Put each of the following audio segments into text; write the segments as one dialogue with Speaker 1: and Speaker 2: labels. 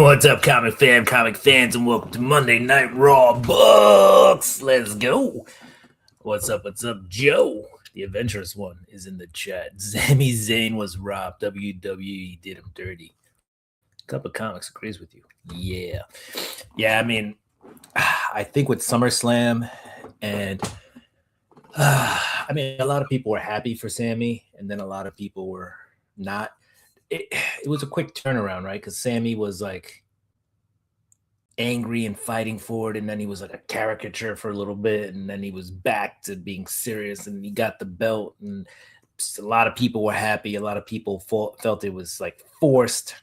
Speaker 1: What's up, comic fans, and welcome to Monday Night Raw Books. Let's go. What's up, Joe? The adventurous one is in the chat. Sami Zayn was robbed. WWE did him dirty. Cup of Comics agrees with you. Yeah. I mean, I think with SummerSlam, and I mean, a lot of people were happy for Sami, and then a lot of people were not. It was a quick turnaround, right? Because Sami was like angry and fighting for it, and then he was like a caricature for a little bit, and then he was back to being serious, and he got the belt, and a lot of people were happy. A lot of people felt it was like forced,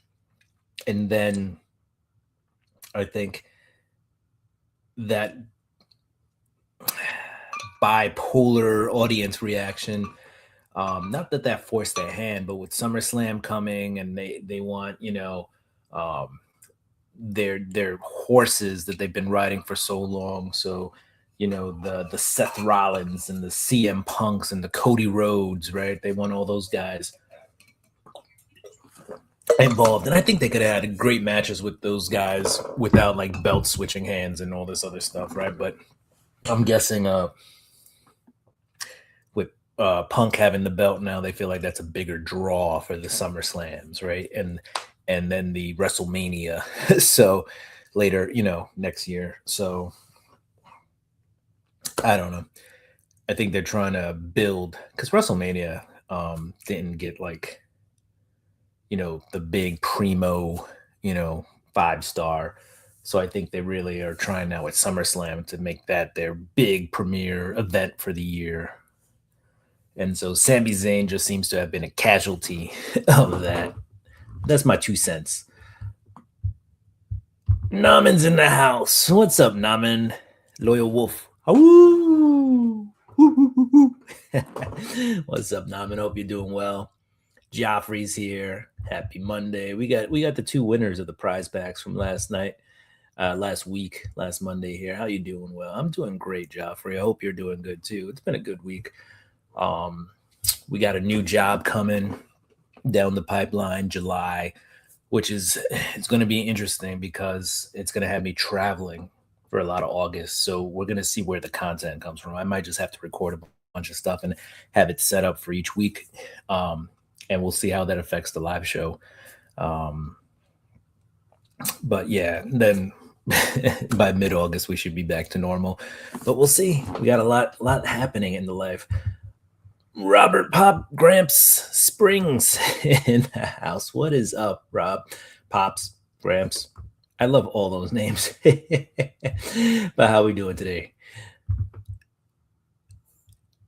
Speaker 1: and then I think that bipolar audience reaction. Not that forced their hand, but with SummerSlam coming, and they want their horses that they've been riding for so long. So the Seth Rollins and the CM Punks and the Cody Rhodes, right? They want all those guys involved, and I think they could have had great matches with those guys without like belt switching hands and all this other stuff, right? But I'm guessing Punk having the belt now, they feel like that's a bigger draw for the SummerSlams, right? And then the WrestleMania, so later, next year. So I don't know. I think they're trying to build, because WrestleMania didn't get like, the big primo, 5-star. So I think they really are trying now at SummerSlam to make that their big premiere event for the year. And so Sami Zayn just seems to have been a casualty of that. That's my 2 cents. Naman's in the house. What's up, Naman? Loyal Wolf. What's up, Naman? Hope you're doing well. Joffrey's here. Happy Monday. We got the 2 winners of the prize packs from last night. Last Monday here. How you doing? Well, I'm doing great, Joffrey. I hope you're doing good too. It's been a good week. We got a new job coming down the pipeline, July, which it's going to be interesting because it's going to have me traveling for a lot of August. So we're going to see where the content comes from. I might just have to record a bunch of stuff and have it set up for each week. And we'll see how that affects the live show. But yeah, then by mid-August, we should be back to normal, but we'll see. We got a lot happening in the life. Robert Pop Gramps Springs in the house. What is up, Rob? Pops, Gramps. I love all those names. But how we doing today?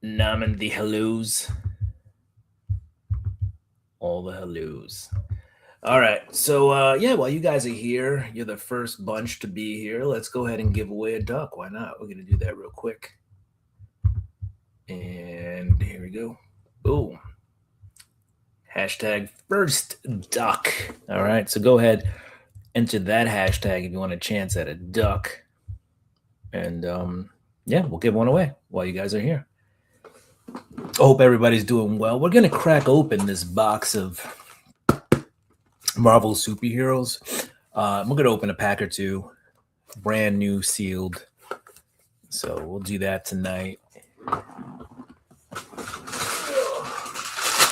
Speaker 1: Naman the hellos. All the hellos. All right. So, while you guys are here, you're the first bunch to be here. Let's go ahead and give away a duck. Why not? We're going to do that real quick. And here we go. Boom. Hashtag first duck. All right. So go ahead, enter that hashtag if you want a chance at a duck. And we'll give one away while you guys are here. I hope everybody's doing well. We're going to crack open this box of Marvel superheroes. We're going to open a pack or 2, brand new sealed. So we'll do that tonight.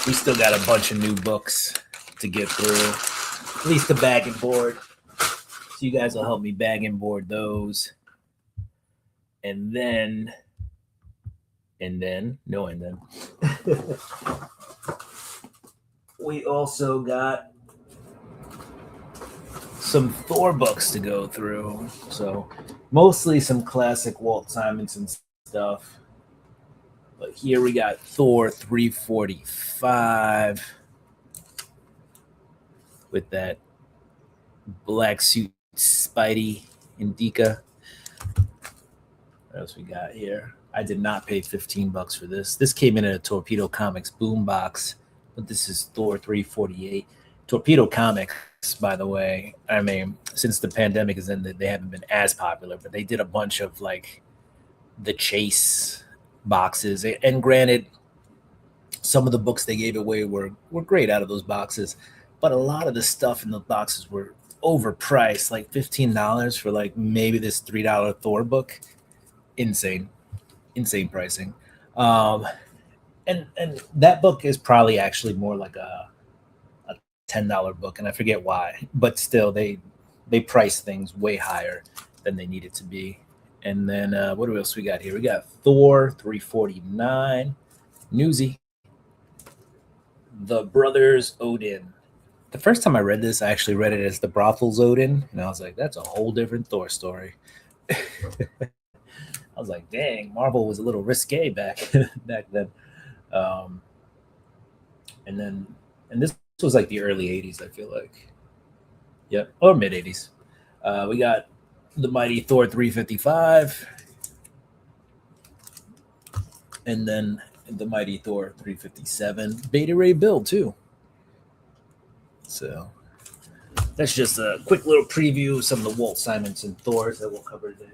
Speaker 1: We still got a bunch of new books to get through, at least the bag and board. So you guys will help me bag and board those. And then. We also got some Thor books to go through. So mostly some classic Walt Simonson stuff. But here we got Thor 345 with that black suit Spidey Indica. What else we got here? I did not pay $15 for this. This came in a Torpedo Comics boombox, but this is Thor 348. Torpedo Comics, by the way, I mean, since the pandemic is ended, they haven't been as popular, but they did a bunch of like the Chase boxes, and granted, some of the books they gave away were great out of those boxes, but a lot of the stuff in the boxes were overpriced, like $15 for like maybe this $3 Thor book. Insane pricing. Um, and that book is probably actually more like a $10 book, and I forget why, but still they price things way higher than they need it to be. And then what else we got here? We got Thor 349, Newsy, The Brothers Odin. The first time I read this, I actually read it as The Brothels Odin, and I was like, that's a whole different Thor story. I was like, dang, Marvel was a little risque back back then. Um, and this was like the early '80s, I feel like. Yep, or mid '80s. We got the Mighty Thor 355, and then the Mighty Thor 357 Beta Ray Bill too. So that's just a quick little preview of some of the Walt Simonson Thors that we'll cover today.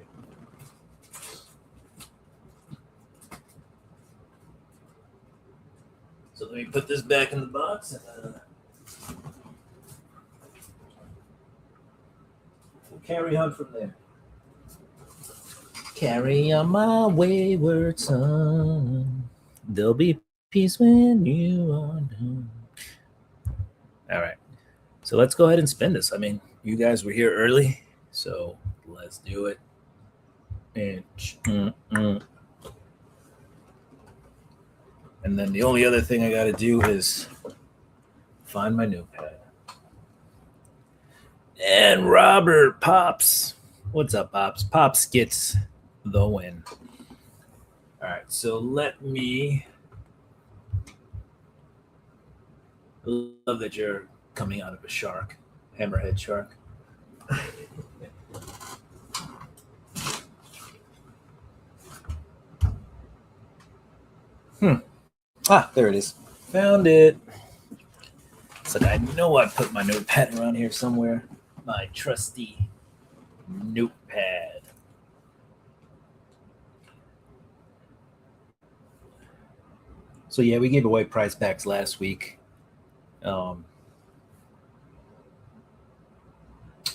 Speaker 1: So let me put this back in the box and we'll carry on from there. Carry on my wayward son. There'll be peace when you are done. All right. So let's go ahead and spin this. I mean, you guys were here early, so let's do it. And then the only other thing I got to do is find my notepad. And Robert Pops. What's up, Pops? Pops gets the win. All right, so let me. I love that you're coming out of a shark, hammerhead shark. There it is. Found it. It's like I know I put my notepad around here somewhere. My trusty notepad. So yeah, we gave away prize packs last week. Oh,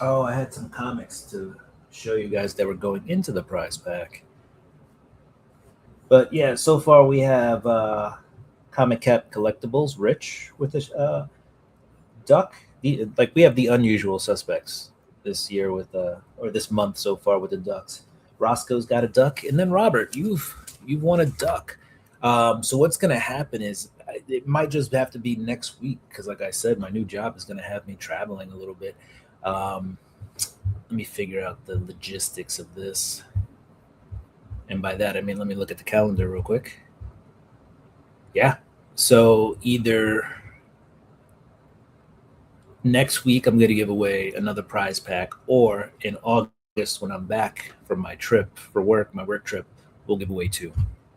Speaker 1: I had some comics to show you guys that were going into the prize pack. But yeah, so far we have Comic Cap Collectibles, Rich with a duck. Like we have the unusual suspects this year with or this month so far with the ducks. Roscoe's got a duck, and then Robert, you've won a duck. So what's going to happen is it might just have to be next week because, like I said, my new job is going to have me traveling a little bit. Let me figure out the logistics of this. And by that, I mean, let me look at the calendar real quick. Yeah. So either next week, I'm going to give away another prize pack, or in August, when I'm back from my trip for work, my work trip, we'll give away two.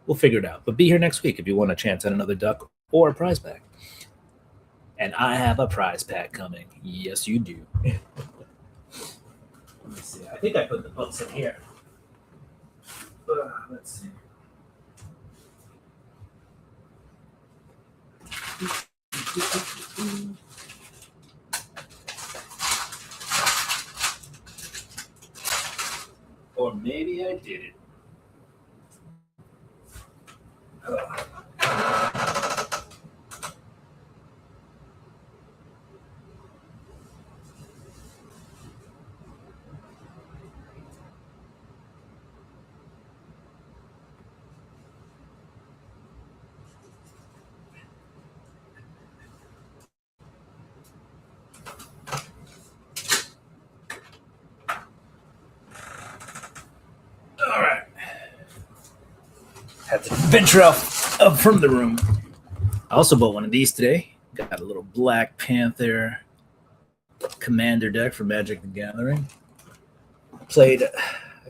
Speaker 1: We'll figure it out. But be here next week if you want a chance at another duck or a prize pack. And I have a prize pack coming. Yes, you do. Let me see. I think I put the books in here. Let's see. Or maybe I did it. All right. Have to venture up from the room. I also bought one of these today. Got a little Black Panther Commander deck for Magic the Gathering. I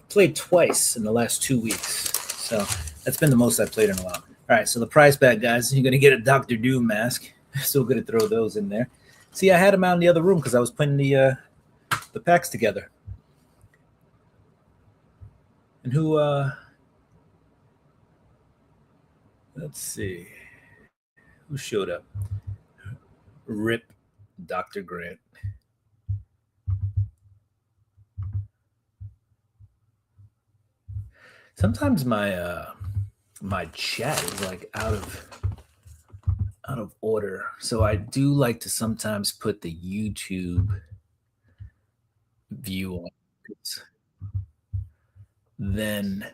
Speaker 1: played twice in the last 2 weeks, so that's been the most I've played in a while. All right, so the prize pack, guys, you're gonna get a Doctor Doom mask. Still gonna throw those in there. See, I had them out in the other room because I was putting the packs together. And who? Let's see, who showed up? Rip, Dr. Grant. Sometimes my chat is like out of order. So I do like to sometimes put the YouTube view on. 'Cause then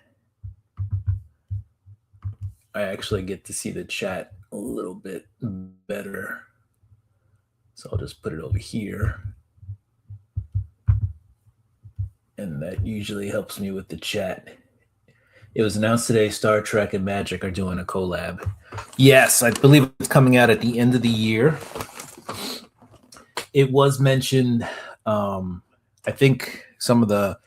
Speaker 1: I actually get to see the chat a little bit better. So I'll just put it over here. And that usually helps me with the chat. It was announced today Star Trek and Magic are doing a collab. Yes, I believe it's coming out at the end of the year. It was mentioned. I think some of the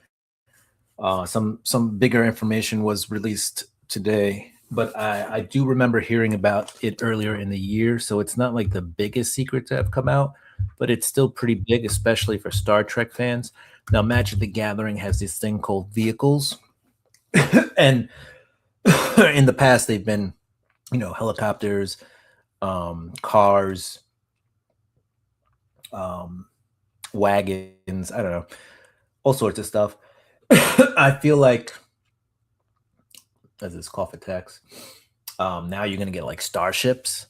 Speaker 1: some bigger information was released today, but I do remember hearing about it earlier in the year. So it's not like the biggest secret to have come out, but it's still pretty big, especially for Star Trek fans. Now, Magic the Gathering has this thing called vehicles, and in the past they've been, helicopters, cars, wagons. I don't know, all sorts of stuff. I feel like, as this cough attacks, now you're gonna get like starships,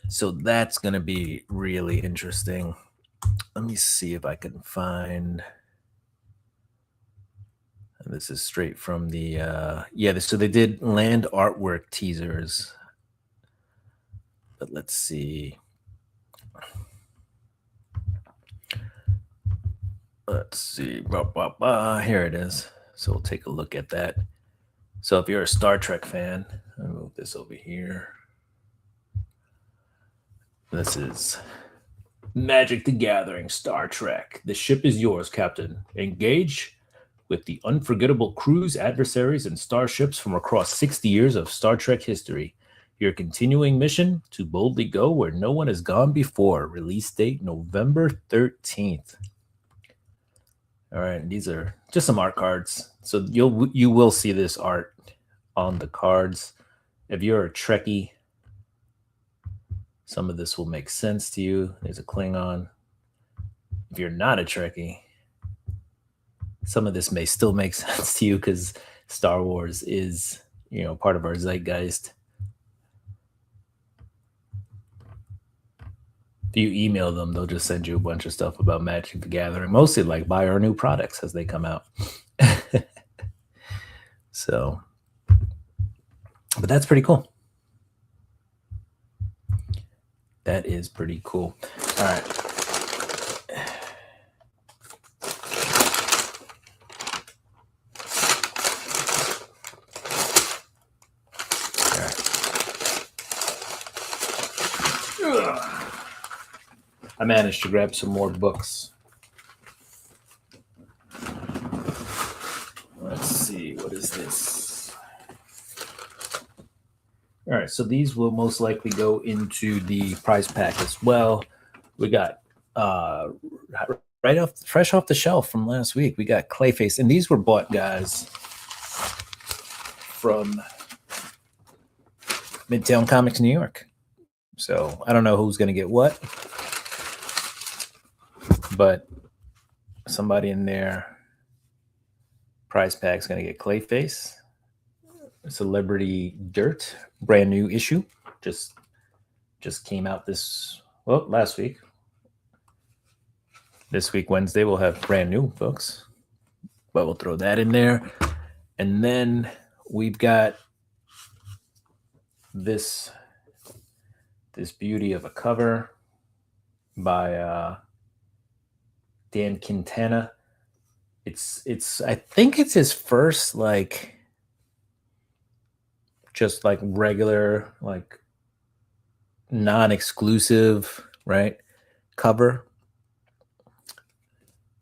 Speaker 1: so that's gonna be really interesting. Let me see if I can find. This is straight from the so they did land artwork teasers. But let's see. Let's see. Here it is. So we'll take a look at that. So if you're a Star Trek fan, I'll move this over here. This is Magic the Gathering Star Trek. The ship is yours, Captain. Engage with the unforgettable crews, adversaries, and starships from across 60 years of Star Trek history. Your continuing mission to boldly go where no one has gone before. Release date November 13th. All right, these are just some art cards. So you will see this art on the cards. If you're a Trekkie, some of this will make sense to you. There's a Klingon. If you're not a Trekkie, some of this may still make sense to you because Star Wars is, part of our zeitgeist. If you email them, they'll just send you a bunch of stuff about Magic the Gathering, mostly like buy our new products as they come out. So, but that's pretty cool. That is pretty cool. All right. I managed to grab some more books. Let's see, what is this? All right, so these will most likely go into the prize pack as well. We got fresh off the shelf from last week. We got Clayface, and these were bought, guys, from Midtown Comics, New York. So I don't know who's going to get what, but somebody in their prize pack is going to get Clayface, Celebrity Dirt, brand new issue, just came out last week. This week, Wednesday, we'll have brand new books, but we'll throw that in there. And then we've got this beauty of a cover by Dan Quintana. It's I think it's his first just regular non-exclusive, right, cover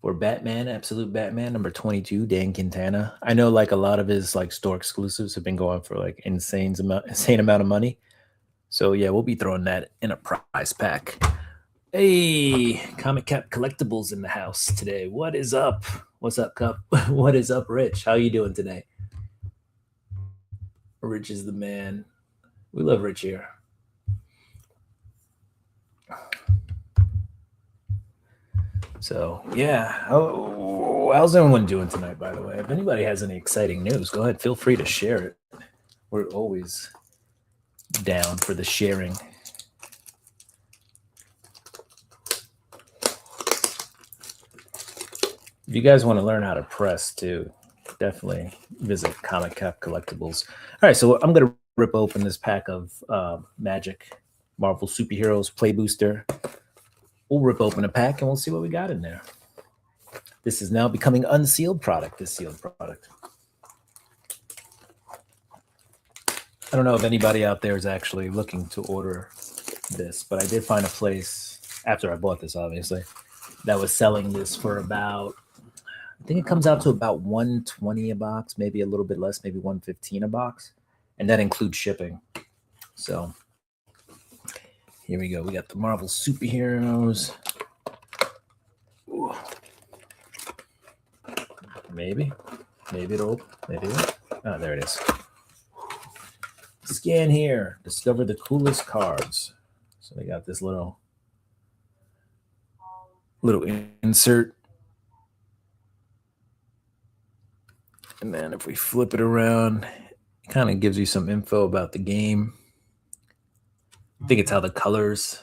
Speaker 1: for Batman, Absolute Batman number 22, Dan Quintana. I know a lot of his store exclusives have been going for insane amount of money. So yeah, we'll be throwing that in a prize pack. Hey, Comic Cap Collectibles in the house today. What is up? What's up, Cup? What is up, Rich? How you doing today? Rich is the man. We love Rich here. So yeah, how's everyone doing tonight? By the way, if anybody has any exciting news, go ahead. Feel free to share it. We're always down for the sharing. If you guys want to learn how to press too, definitely visit Comic Cap Collectibles. All right, so I'm gonna rip open this pack of Magic Marvel Superheroes Play Booster. We'll rip open a pack and we'll see what we got in there. This is now becoming unsealed product, this sealed product. I don't know if anybody out there is actually looking to order this, but I did find a place after I bought this, obviously, that was selling this for about, I think it comes out to about $120 a box, maybe a little bit less, maybe $115 a box, and that includes shipping. So here we go. We got the Marvel Superheroes. Ooh. Maybe it'll, maybe it won't. Oh, there it is. Scan here. Discover the coolest cards. So they got this little insert. And then if we flip it around, it kind of gives you some info about the game. I think it's how the colors,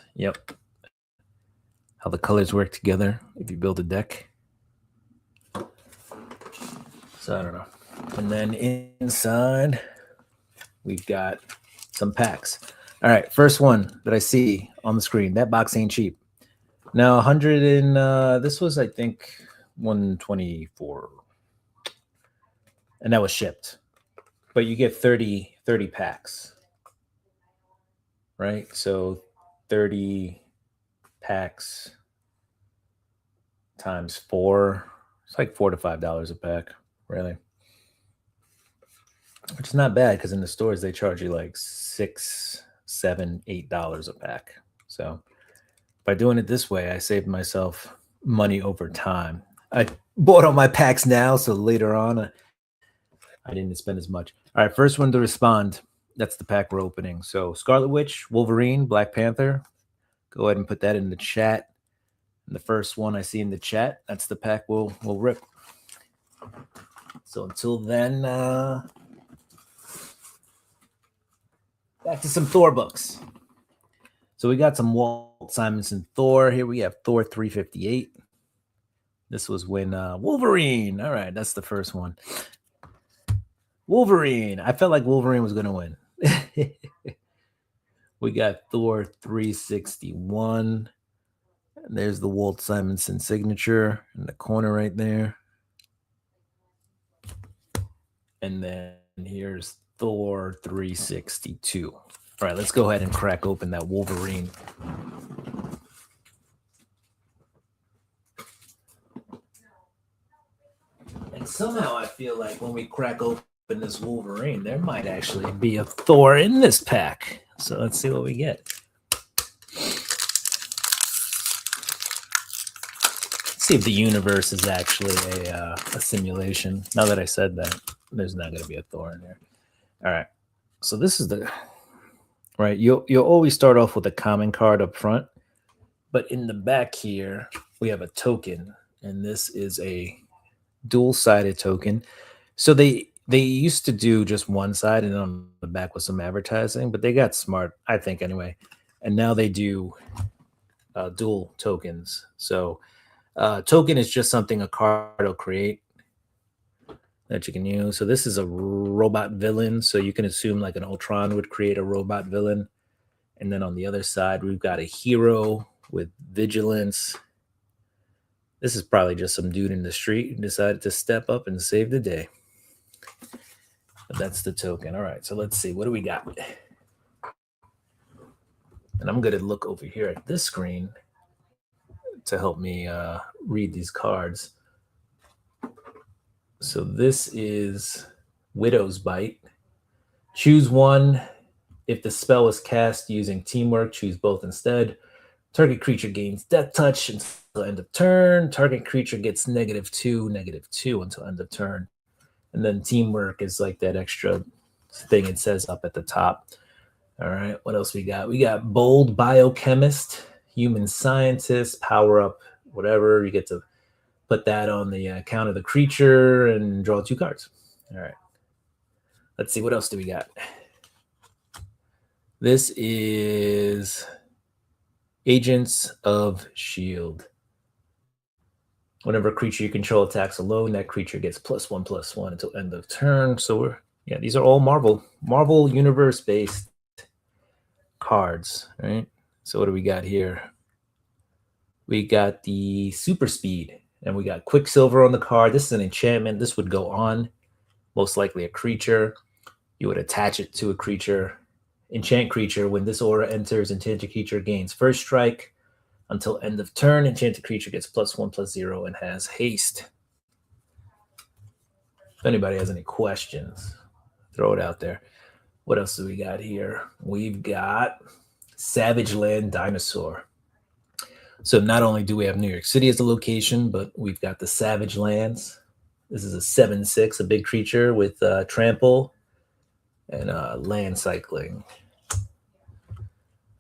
Speaker 1: how the colors work together if you build a deck. So I don't know. And then inside, we've got some packs. All right, first one that I see on the screen. That box ain't cheap. Now 100 and this was, I think, 124. And that was shipped. But you get 30 packs. Right? So 30 packs times 4. It's like $4 to $5 a pack, really. Which is not bad because in the stores they charge you like $6, $7, $8 a pack. So by doing it this way, I saved myself money over time. I bought all my packs now, so later on I didn't spend as much. All right, first one to respond. That's the pack we're opening. So Scarlet Witch, Wolverine, Black Panther. Go ahead and put that in the chat. And the first one I see in the chat, that's the pack we'll rip. So until then, back to some Thor books. So we got some Walt Simonson Thor. Here we have Thor 358. This was when Wolverine. All right, that's the first one. Wolverine. I felt like Wolverine was going to win. We got Thor 361. And there's the Walt Simonson signature in the corner right there. And then here's Thor 362. All right, let's go ahead and crack open that Wolverine. And somehow I feel like when we crack open this Wolverine, there might actually be a Thor in this pack. So let's see what we get. Let's see if the universe is actually a simulation. Now that I said that, there's not going to be a Thor in here. All right. So this is the right. You'll always start off with a common card up front, but in the back here we have a token, and this is a dual-sided token. So they used to do just one side, and on the back was some advertising, but they got smart, I think, anyway. And now they do dual tokens. So token is just something a card will create that you can use. So this is a robot villain. So you can assume like an Ultron would create a robot villain. And then on the other side, we've got a hero with vigilance. This is probably just some dude in the street who decided to step up and save the day. But that's the token. All right, so let's see. What do we got? And I'm going to look over here at this screen to help me read these cards. So this is Widow's Bite. Choose one. If the spell is cast using teamwork, choose both instead. Target creature gains death touch until end of turn. Target creature gets -2 until end of turn. And then teamwork is like that extra thing it says up at the top. All right, what else we got? We got bold biochemist, human scientist, power up whatever. You get to put that on the count of the creature and draw 2 cards. All right. Let's see, what else do we got? This is Agents of S.H.I.E.L.D. Whenever a creature you control attacks alone, that creature gets +1/+1 until end of turn. So these are all Marvel universe based cards, right? So what do we got here? We got the Super Speed, and we got Quicksilver on the card. This is an enchantment. This would go on, most likely a creature. You would attach it to a creature. Enchant creature. When this aura enters, enchanted creature gains first strike until end of turn. Enchanted creature gets +1/+0 and has haste. If anybody has any questions, throw it out there. What else do we got here? We've got Savage Land Dinosaur. So not only do we have New York City as a location, but we've got the Savage Lands. This is a 7/6, a big creature with trample and land cycling.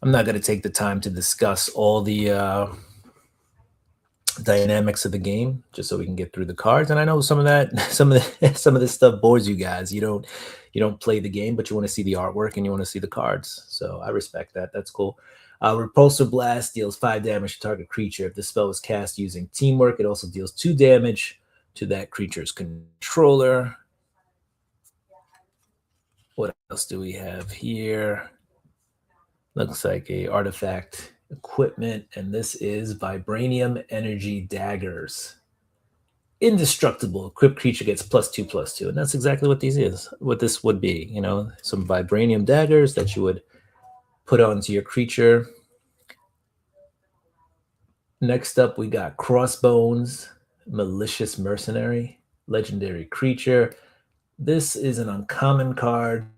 Speaker 1: I'm not going to take the time to discuss all the dynamics of the game, just so we can get through the cards. And I know some of this stuff bores you guys. You don't play the game, but you want to see the artwork and you want to see the cards. So I respect that. That's cool. Repulsor Blast deals 5 damage to target creature. If the spell is cast using teamwork, it also deals 2 damage to that creature's controller. What else do we have here? Looks like a artifact equipment, and this is Vibranium Energy Daggers. Indestructible. Equipped creature gets +2/+2, and that's exactly what this would be. Some Vibranium daggers that you would put onto your creature. Next up, we got Crossbones, Malicious Mercenary, legendary creature. This is an uncommon card.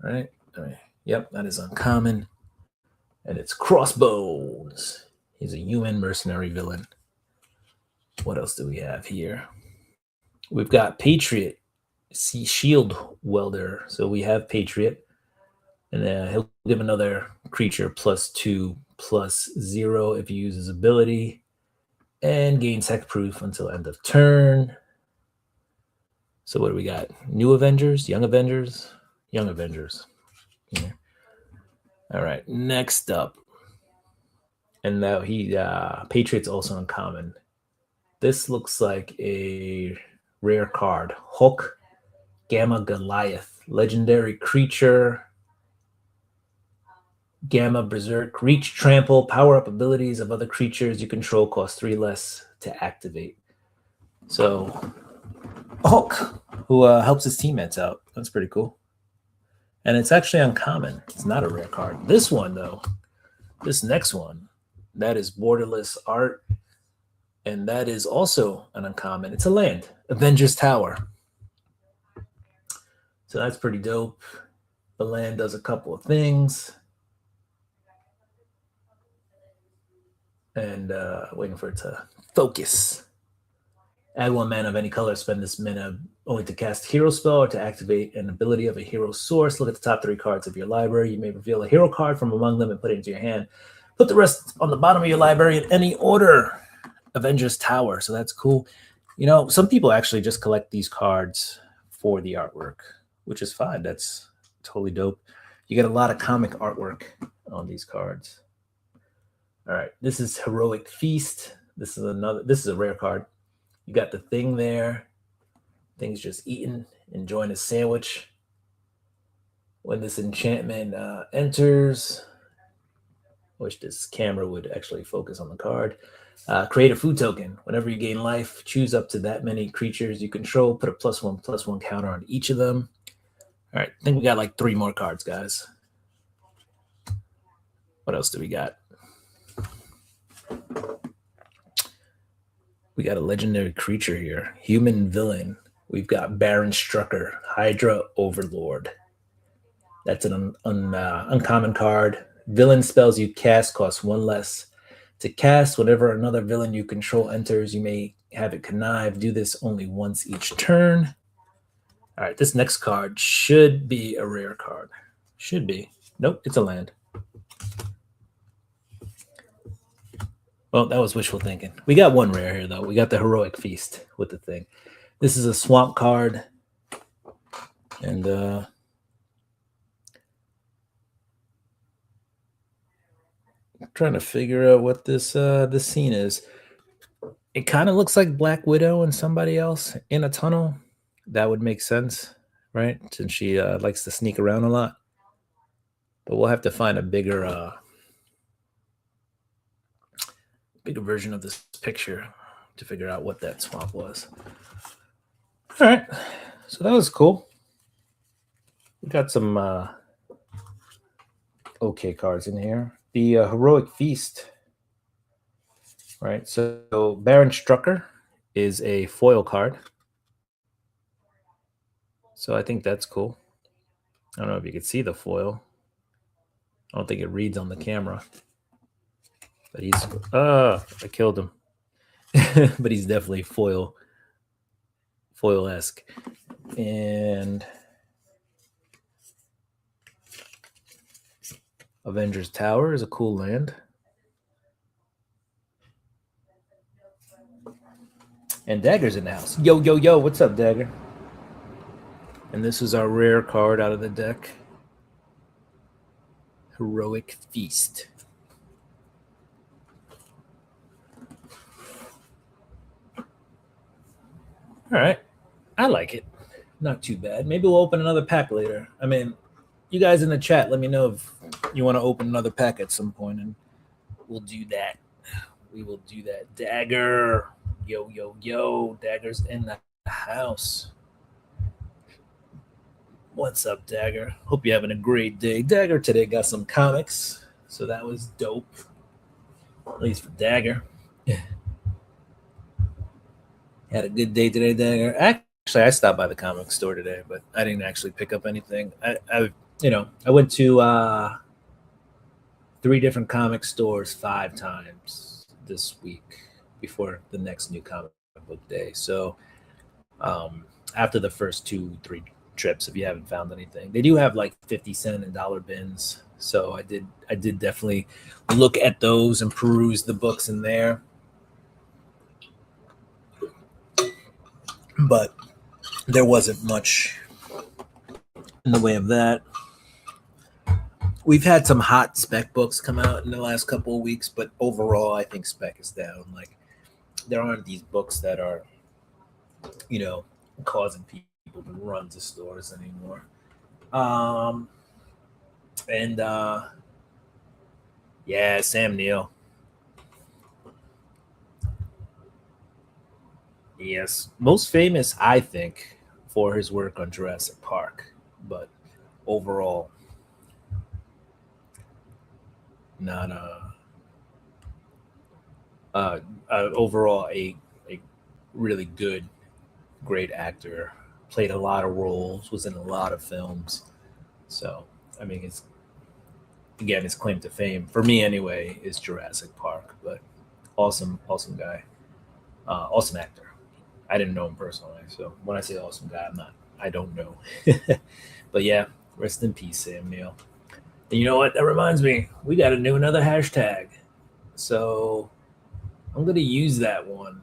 Speaker 1: All right. Yep, that is uncommon. And it's Crossbones. He's a human mercenary villain. What else do we have here? We've got Patriot, Shield Welder. So we have Patriot. And he'll give another creature +2/+0 if he uses ability. And gains hexproof until end of turn. So what do we got? New Avengers? Young Avengers? Young Avengers. Yeah. All right, next up. And now Patriot's also uncommon. This looks like a rare card. Hulk Gamma Goliath. Legendary creature. Gamma Berserk. Reach, trample, power up abilities of other creatures you control cost 3 less to activate. So Hulk, who helps his teammates out. That's pretty cool. And it's actually uncommon. It's not a rare card. This one, though, this next one, that is borderless art. And that is also an uncommon. It's a land, Avengers Tower. So that's pretty dope. The land does a couple of things. And waiting for it to focus. Add 1 mana of any color. Spend this mana only to cast a hero spell or to activate an ability of a hero source. Look at the top 3 cards of your library. You may reveal a hero card from among them and put it into your hand. Put the rest on the bottom of your library in any order. Avengers Tower. So that's cool. Some people actually just collect these cards for the artwork, which is fine. That's totally dope. You get a lot of comic artwork on these cards. All right. This is Heroic Feast. This is a rare card. You got the Thing there. Thing's just eating, enjoying a sandwich. When this enchantment enters, which this camera would actually focus on the card, create a food token. Whenever you gain life, choose up to that many creatures you control. Put a +1/+1 counter on each of them. All right, I think we got like 3 more cards, guys. What else do we got? We got a legendary creature here. Human villain. We've got Baron Strucker, Hydra Overlord. That's an uncommon card. Villain spells you cast cost 1 less to cast. Whenever another villain you control enters, you may have it connive. Do this only once each turn. All right, this next card should be a rare card. Should be. Nope, it's a land. Well, that was wishful thinking. We got one rare here, though. We got the Heroic Feast with the thing. This is a swamp card. And I'm trying to figure out what this scene is. It kind of looks like Black Widow and somebody else in a tunnel. That would make sense, right? Since she likes to sneak around a lot. But we'll have to find a bigger version of this picture to figure out what that swamp was. All right, so that was cool. We got some okay cards in here. The Heroic Feast, right? So Baron Strucker is a foil card. So I think that's cool. I don't know if you can see the foil. I don't think it reads on the camera. But he's I killed him. But he's definitely foil-esque. And Avengers Tower is a cool land. And Dagger's in the house. Yo, yo, yo, what's up, Dagger? And this is our rare card out of the deck. Heroic Feast. All right. I like it. Not too bad. Maybe we'll open another pack later. I mean, you guys in the chat, let me know if you want to open another pack at some point, and we'll do that. We will do that. Dagger. Yo, yo, yo. Dagger's in the house. What's up, Dagger? Hope you're having a great day. Dagger today got some comics, so that was dope. At least for Dagger. Had a good day today, Dagger. Actually, I stopped by the comic store today, but I didn't actually pick up anything. I went to 3 different comic stores 5 times this week before the next new comic book day. So after the first 2-3 trips, if you haven't found anything, they do have like 50-cent and dollar bins. So I did definitely look at those and peruse the books in there. But there wasn't much in the way of that. We've had some hot spec books come out in the last couple of weeks, but overall, I think spec is down. Like, there aren't these books that are, causing people to run to stores anymore. Yeah, Sam Neill. Yes, most famous, I think, for his work on Jurassic Park, but overall, not overall a really great actor. Played a lot of roles, was in a lot of films. So I mean, his claim to fame for me anyway is Jurassic Park. But awesome guy, awesome actor. I didn't know him personally, so when I say awesome guy, I don't know. But yeah, rest in peace, Sam Neill. And you know what? That reminds me, we got to do another hashtag. So I'm going to use that one,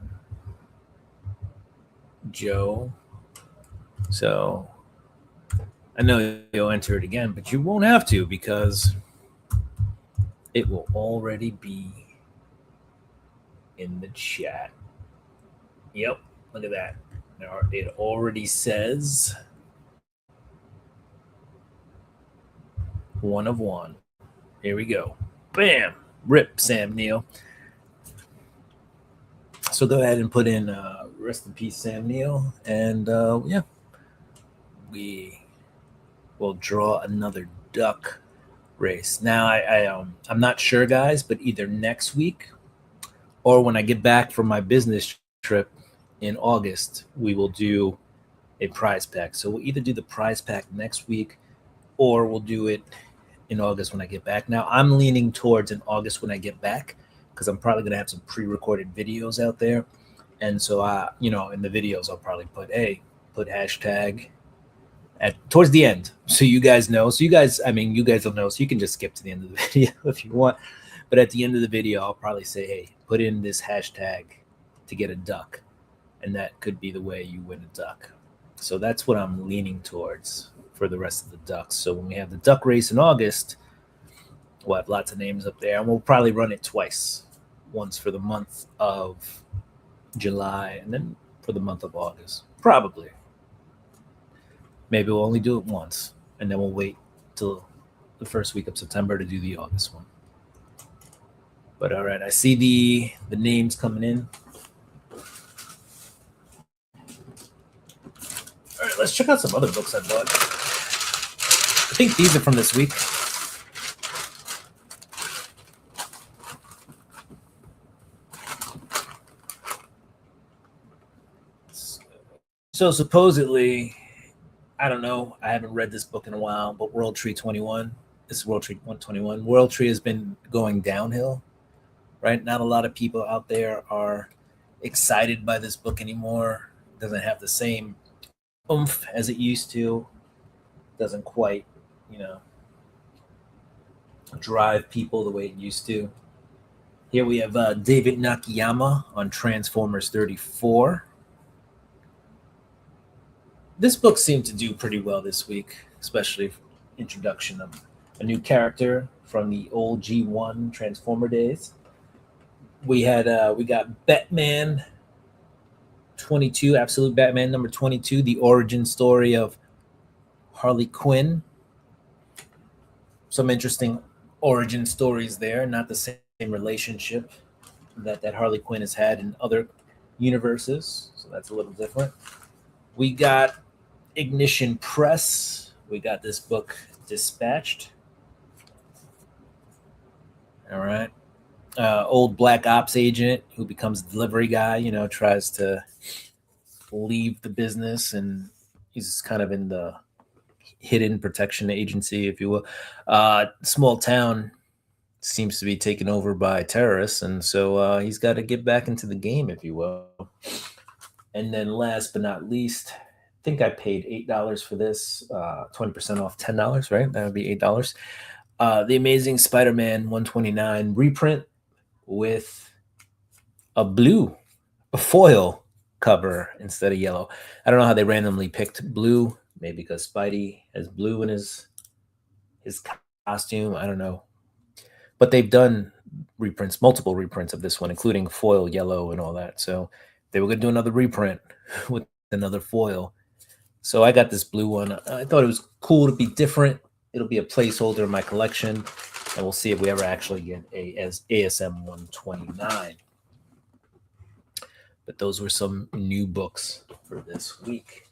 Speaker 1: Joe. So I know you'll enter it again, but you won't have to because it will already be in the chat. Yep, look at that. It already says 1 of 1. Here we go. Bam! Rip, Sam Neill. So go ahead and put in rest in peace, Sam Neill. And yeah, we will draw another duck race. Now, I'm not sure, guys, but either next week or when I get back from my business trip in August, we will do a prize pack. So we'll either do the prize pack next week or we'll do it in August when I get back. Now, I'm leaning towards in August when I get back because I'm probably going to have some pre-recorded videos out there. And so, in the videos, I'll probably put hashtag towards the end. So you guys know. So you guys will know. So you can just skip to the end of the video if you want. But at the end of the video, I'll probably say, hey, put in this hashtag to get a duck. And that could be the way you win a duck. So that's what I'm leaning towards for the rest of the ducks. So when we have the duck race in August, we'll have lots of names up there. And we'll probably run it twice. Once for the month of July and then for the month of August. Probably. Maybe we'll only do it once. And then we'll wait till the first week of September to do the August one. But all right, I see the names coming in. All right, let's check out some other books I bought. I think these are from this week. So supposedly, I don't know, I haven't read this book in a while, but World Tree 21, this is World Tree 121. World Tree has been going downhill, right? Not a lot of people out there are excited by this book anymore. It doesn't have the same oomph as it used to. Doesn't quite, drive people the way it used to. Here we have David Nakayama on Transformers 34. This book seemed to do pretty well this week, especially introduction of a new character from the old G1 Transformer days. We got Batman 22, Absolute Batman number 22, the origin story of Harley Quinn. Some interesting origin stories there, not the same relationship that Harley Quinn has had in other universes, so that's a little different. We got Ignition Press. We got this book Dispatched. All right. Old Black Ops agent who becomes a delivery guy, tries to leave the business, and he's kind of in the hidden protection agency, if you will. Small town seems to be taken over by terrorists, and so he's got to get back into the game, if you will. And then last but not least, I think I paid $8 for this, 20% off $10, right? That would be $8. The Amazing Spider-Man 129 reprint with a foil cover instead of yellow. I don't know how they randomly picked blue, maybe because Spidey has blue in his costume. I don't know. But they've done reprints, multiple reprints of this one, including foil yellow and all that. So they were going to do another reprint with another foil. So I got this blue one. I thought it was cool to be different. It'll be a placeholder in my collection, and we'll see if we ever actually get as ASM 129. But those were some new books for this week.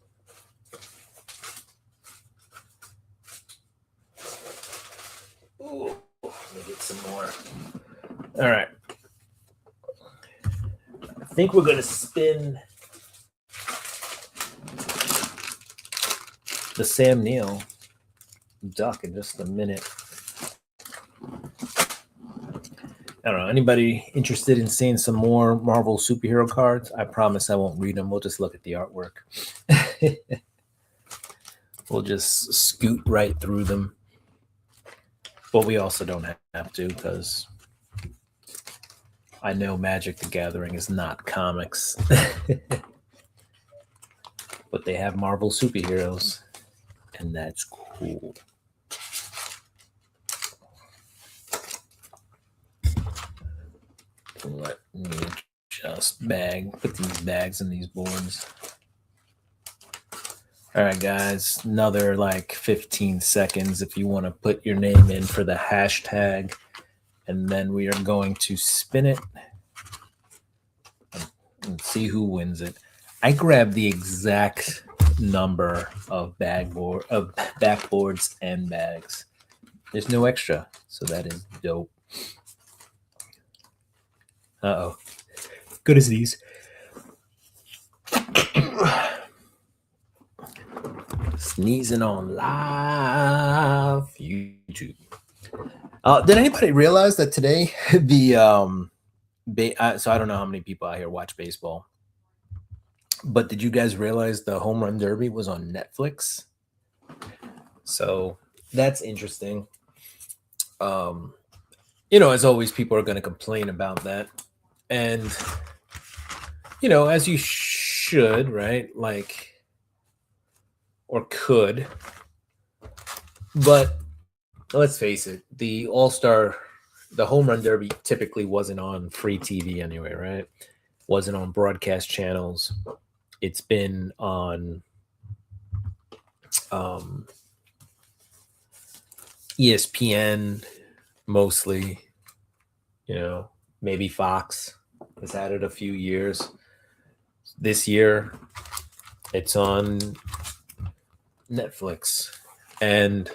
Speaker 1: Ooh, let me get some more. All right. I think we're going to spin the Sam Neill duck in just a minute. I don't know. Anybody interested in seeing some more Marvel superhero cards? I promise I won't read them. We'll just look at the artwork. We'll just scoot right through them. But we also don't have to, because I know Magic the Gathering is not comics. But they have Marvel superheroes, and that's cool. Let me just put these bags in these boards. All right, guys, another like 15 seconds if you want to put your name in for the hashtag, and then we are going to spin it and see who wins it. I grabbed the exact number of backboards and bags. There's no extra, so that is dope. Uh-oh. Good as these. Sneezing on live YouTube. Did anybody realize that today so I don't know how many people out here watch baseball, but did you guys realize the Home Run Derby was on Netflix? So that's interesting. as always, people are going to complain about that. And, as you should, right? Like, or could. But let's face it, the All-Star, the Home Run Derby typically wasn't on free TV anyway, right? Wasn't on broadcast channels. It's been on um, ESPN mostly, maybe Fox has had it a few years. This year, it's on Netflix. And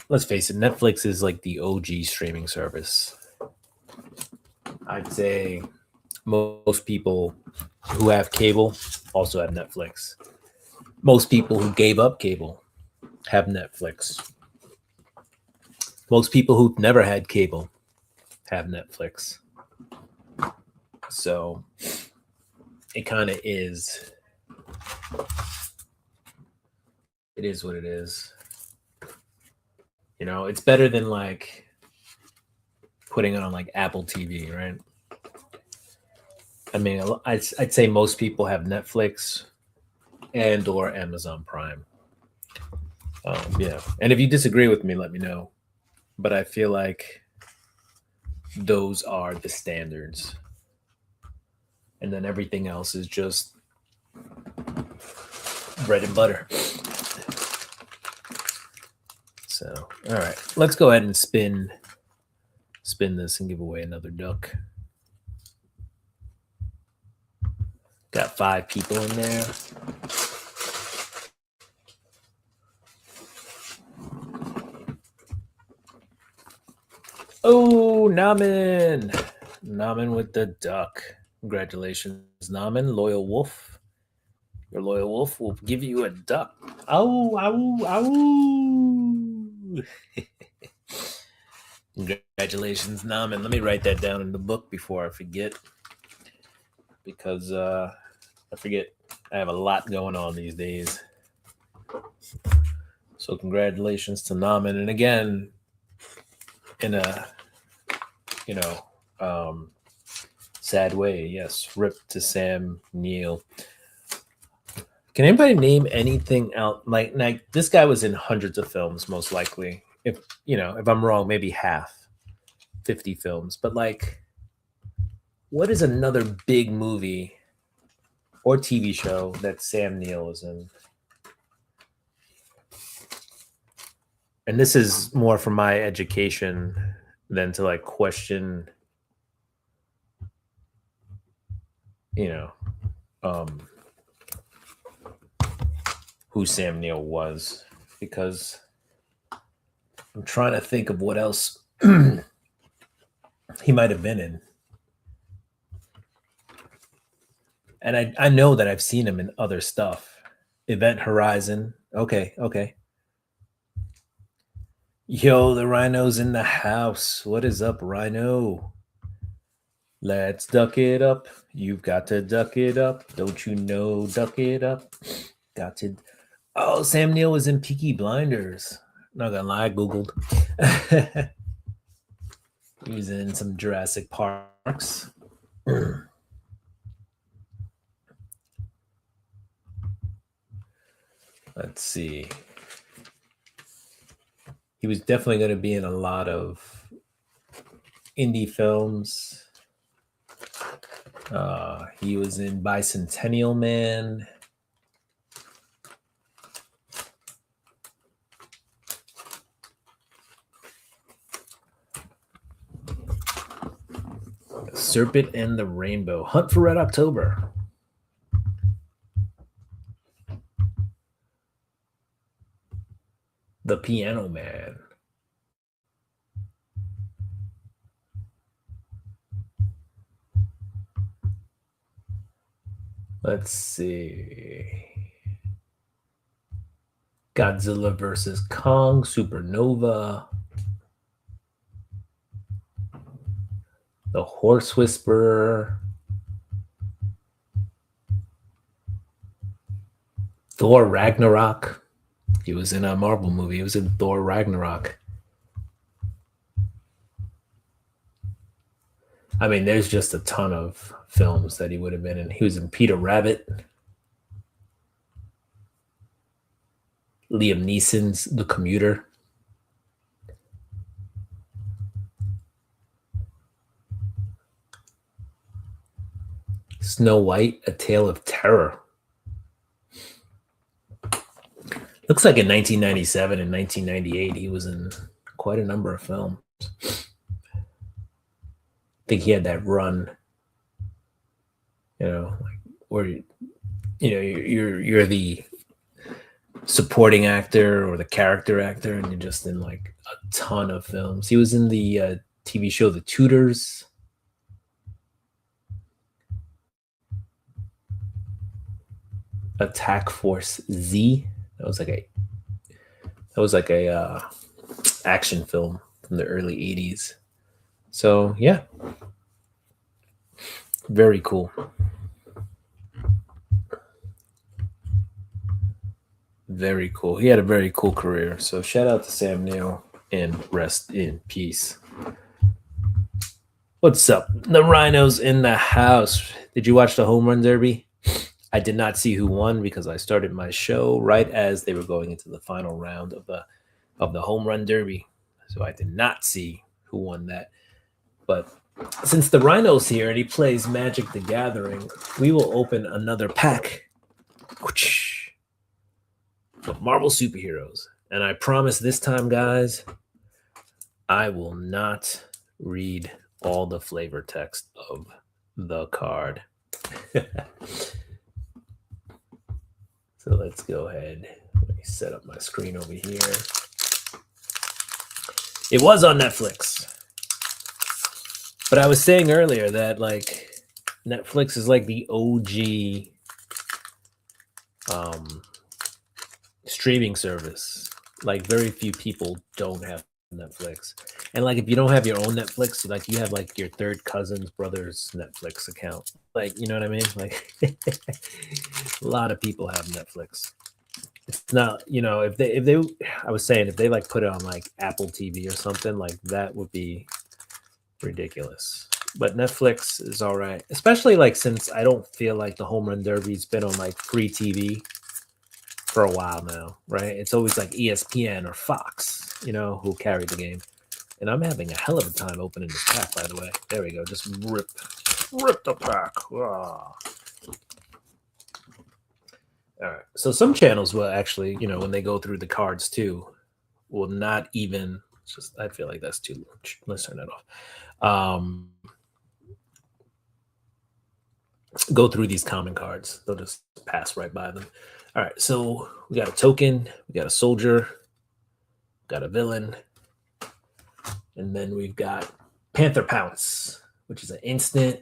Speaker 1: let's face it, Netflix is like the OG streaming service. I'd say most people who have cable also have Netflix. Most people who gave up cable have Netflix. Most people who never had cable have Netflix. So it kind of is. It is what it is. It's better than like putting it on like Apple TV, right? I mean, I'd say most people have Netflix and or Amazon Prime. And if you disagree with me, let me know. But I feel like those are the standards. And then everything else is just bread and butter. So, all right, let's go ahead and spin this and give away another duck. Got 5 people in there. Oh, Naman with the duck. Congratulations, Naman, loyal wolf. Your loyal wolf will give you a duck. Ow, ow, ow. Congratulations, Naman. Let me write that down in the book before I forget. Because I forget. I have a lot going on these days. So congratulations to Naman. And again, in a, sad way, yes. Rip to Sam Neill. Can anybody name anything out? Like this guy was in hundreds of films, most likely. If I'm wrong, maybe half, 50 films. But like, what is another big movie or TV show that Sam Neill is in? And this is more for my education than to like question, who Sam Neill was, because I'm trying to think of what else he might have been in. And I know that I've seen him in other stuff. Event Horizon. Okay. Yo, the Rhino's in the house. What is up, Rhino? Let's duck it up. You've got to duck it up. Don't you know? Duck it up. Got to. Oh, Sam Neill was in Peaky Blinders. Not gonna lie, I Googled. He was in some Jurassic Parks. Let's see. He was definitely going to be in a lot of indie films. He was in Bicentennial Man. Serpent and the Rainbow. Hunt for Red October. The Piano Man. Let's see. Godzilla vs. Kong, Supernova. The Horse Whisperer. Thor Ragnarok. He was in a Marvel movie. He was in Thor Ragnarok. I mean, there's just a ton of films that he would have been in. He was in Peter Rabbit, Liam Neeson's The Commuter. Snow White, A Tale of Terror. Looks like in 1997 and 1998, he was in quite a number of films. I think he had that run, where you're the supporting actor or the character actor, and you're just in like a ton of films. He was in the TV show The Tudors. Attack Force Z. That was like a action film from the early 80s. So yeah, very cool. Very cool. He had a very cool career. So shout out to Sam Neill and rest in peace. What's up? The Rhinos in the house. Did you watch the Home Run Derby? I did not see who won because I started my show right as they were going into the final round of the Home Run Derby. So I did not see who won that. But since the Rhino's here and he plays Magic the Gathering, we will open another pack of Marvel superheroes. And I promise this time, guys, I will not read all the flavor text of the card. So let's go ahead. Let me set up my screen over here. It was on Netflix. But I was saying earlier that like Netflix is like the OG streaming service. Like very few people don't have Netflix. And like if you don't have your own Netflix, like you have like your third cousin's brother's Netflix account. Like, you know what I mean? Like a lot of people have Netflix. It's not, if they I was saying if they like put it on like Apple TV or something, like that would be ridiculous. But Netflix is all right, especially like since I don't feel like the Home Run Derby's been on like free TV for a while now, right? It's always like ESPN or Fox, who carry the game. And I'm having a hell of a time opening this pack, by the way. There we go. Just rip the pack. Ah. All right. So some channels will actually, when they go through the cards too, will not even just, I feel like that's too much. Let's turn that off. Go through these common cards. They'll just pass right by them. All right. So we got a token, we got a soldier, got a villain, and then we've got Panther Pounce, which is an instant.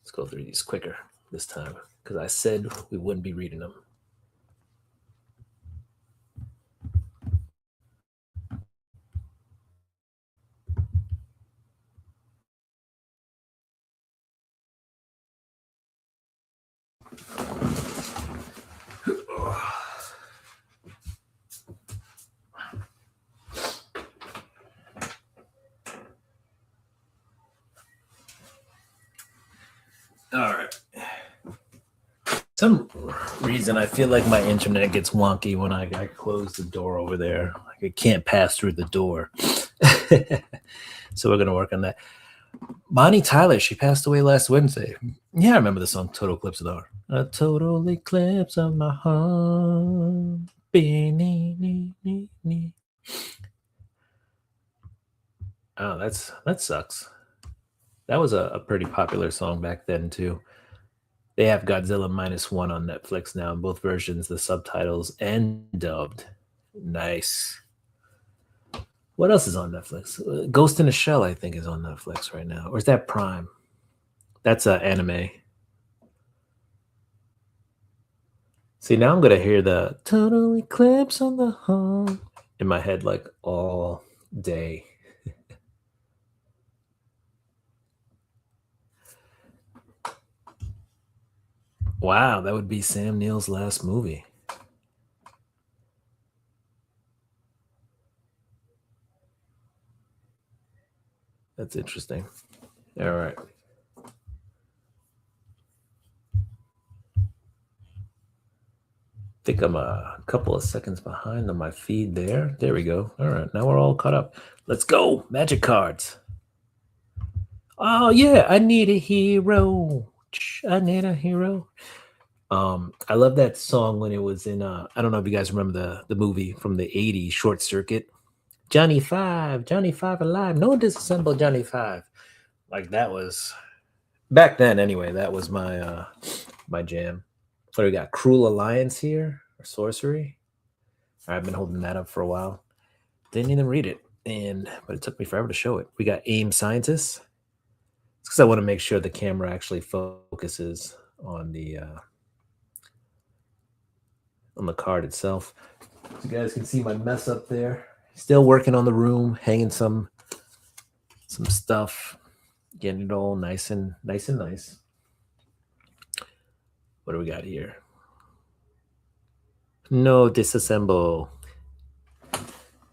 Speaker 1: Let's go through these quicker this time because I said we wouldn't be reading them. All right. Some reason I feel like my internet gets wonky when I close the door over there. Like it can't pass through the door. So we're gonna work on that. Bonnie Tyler, she passed away last Wednesday. Yeah, I remember the song "Total Eclipse of the Heart." A total eclipse of my heart. Oh, that sucks. That was a pretty popular song back then too. They have Godzilla -1 on Netflix now in both versions, the subtitles and dubbed. Nice. What else is on Netflix? Ghost in a Shell, I think, is on Netflix right now. Or is that Prime? That's an anime. See, now I'm going to hear the total eclipse on the heart in my head like all day. Wow, that would be Sam Neill's last movie. That's interesting. All right. Think I'm a couple of seconds behind on my feed there. There we go. All right. Now we're all caught up. Let's go. Magic cards. Oh yeah, I need a hero. I need a hero. I love that song when it was in I don't know if you guys remember the movie from the 80s, Short Circuit. Johnny Five alive. No one disassemble Johnny Five. Like that was back then anyway, that was my jam. What do we got? Cruel Alliance here or Sorcery? I've been holding that up for a while. Didn't even read it, but it took me forever to show it. We got Aim Scientist. It's because I want to make sure the camera actually focuses on the card itself. You guys can see my mess up there. Still working on the room, hanging some stuff, getting it all nice and nice. What do we got here? No disassemble.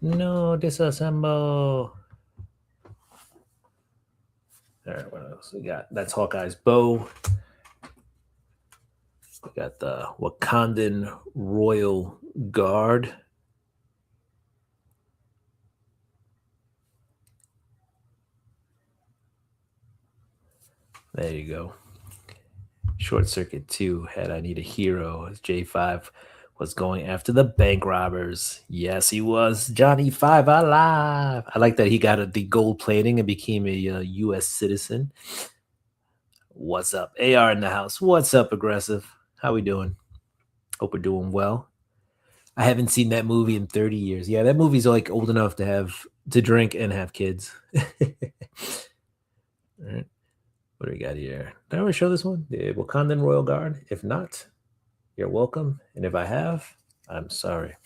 Speaker 1: No disassemble. All right, what else we got? That's Hawkeye's bow. We got the Wakandan Royal Guard. There you go. Short Circuit 2 had I Need a Hero as J5 was going after the bank robbers. Yes, he was. Johnny Five alive. I like that he got the gold plating and became a U.S. citizen. What's up? AR in the house. What's up, Aggressive? How we doing? Hope we're doing well. I haven't seen that movie in 30 years. Yeah, that movie's like old enough to drink and have kids. All right. What do we got here? Did I ever show this one? The Wakandan Royal Guard? If not, you're welcome. And if I have, I'm sorry.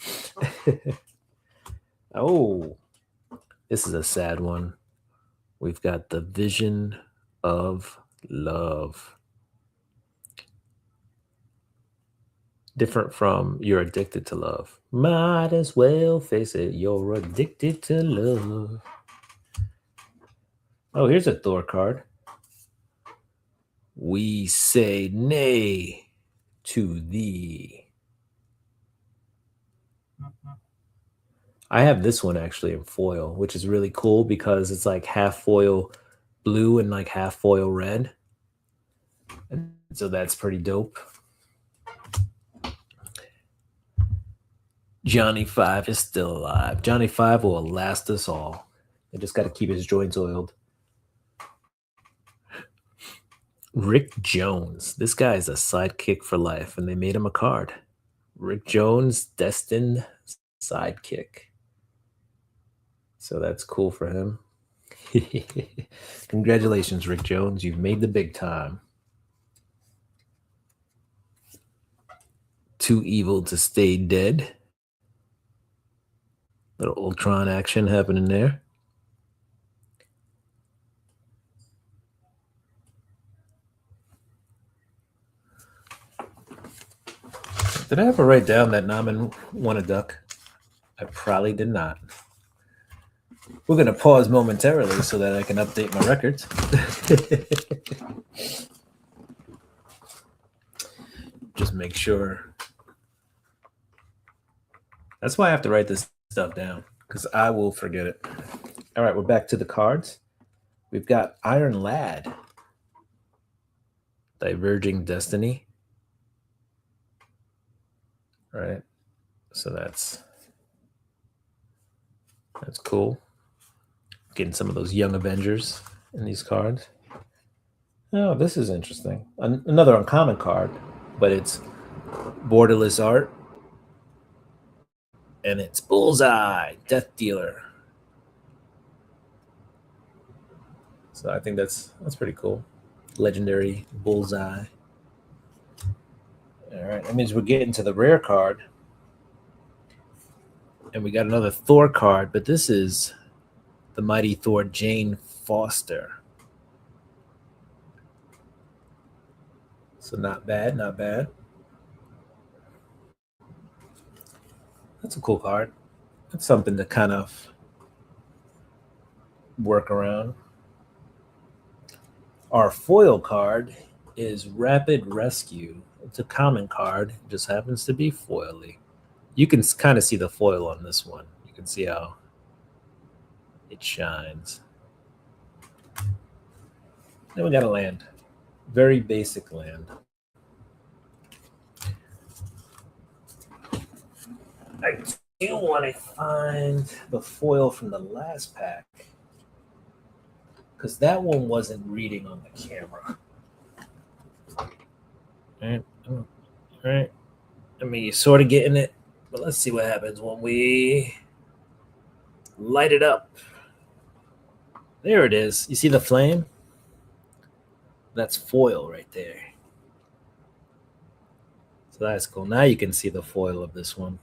Speaker 1: Oh, this is a sad one. We've got the Vision of Love. Different from You're Addicted to Love. Might as well face it, you're addicted to love. Oh, here's a Thor card. We say nay to thee. I have this one actually in foil, which is really cool because it's like half foil blue and like half foil red. And so that's pretty dope. Johnny Five is still alive. Johnny Five will last us all. I just got to keep his joints oiled. Rick Jones. This guy is a sidekick for life, and they made him a card. Rick Jones, destined sidekick. So that's cool for him. Congratulations, Rick Jones. You've made the big time. Too evil to stay dead. Little Ultron action happening there. Did I ever write down that Naman won a duck? I probably did not. We're going to pause momentarily so that I can update my records. Just make sure. That's why I have to write this stuff down, because I will forget it. All right, we're back to the cards. We've got Iron Lad. Diverging Destiny. All right. So that's cool. Getting some of those young Avengers in these cards. Oh, this is interesting. Another uncommon card, but it's borderless art. And it's Bullseye, Death Dealer. So I think that's pretty cool. Legendary Bullseye. All right, that means we're getting to the rare card. And we got another Thor card, but this is the mighty Thor, Jane Foster. So not bad, not bad. That's a cool card. That's something to kind of work around. Our foil card is Rapid Rescue. It's a common card. It just happens to be foily. You can kind of see the foil on this one. You can see how it shines. Then we got a land. Very basic land. I do want to find the foil from the last pack, because that one wasn't reading on the camera. All right. I mean, you're sort of getting it, but let's see what happens when we light it up. There it is. You see the flame? That's foil right there. So that's cool. Now you can see the foil of this one.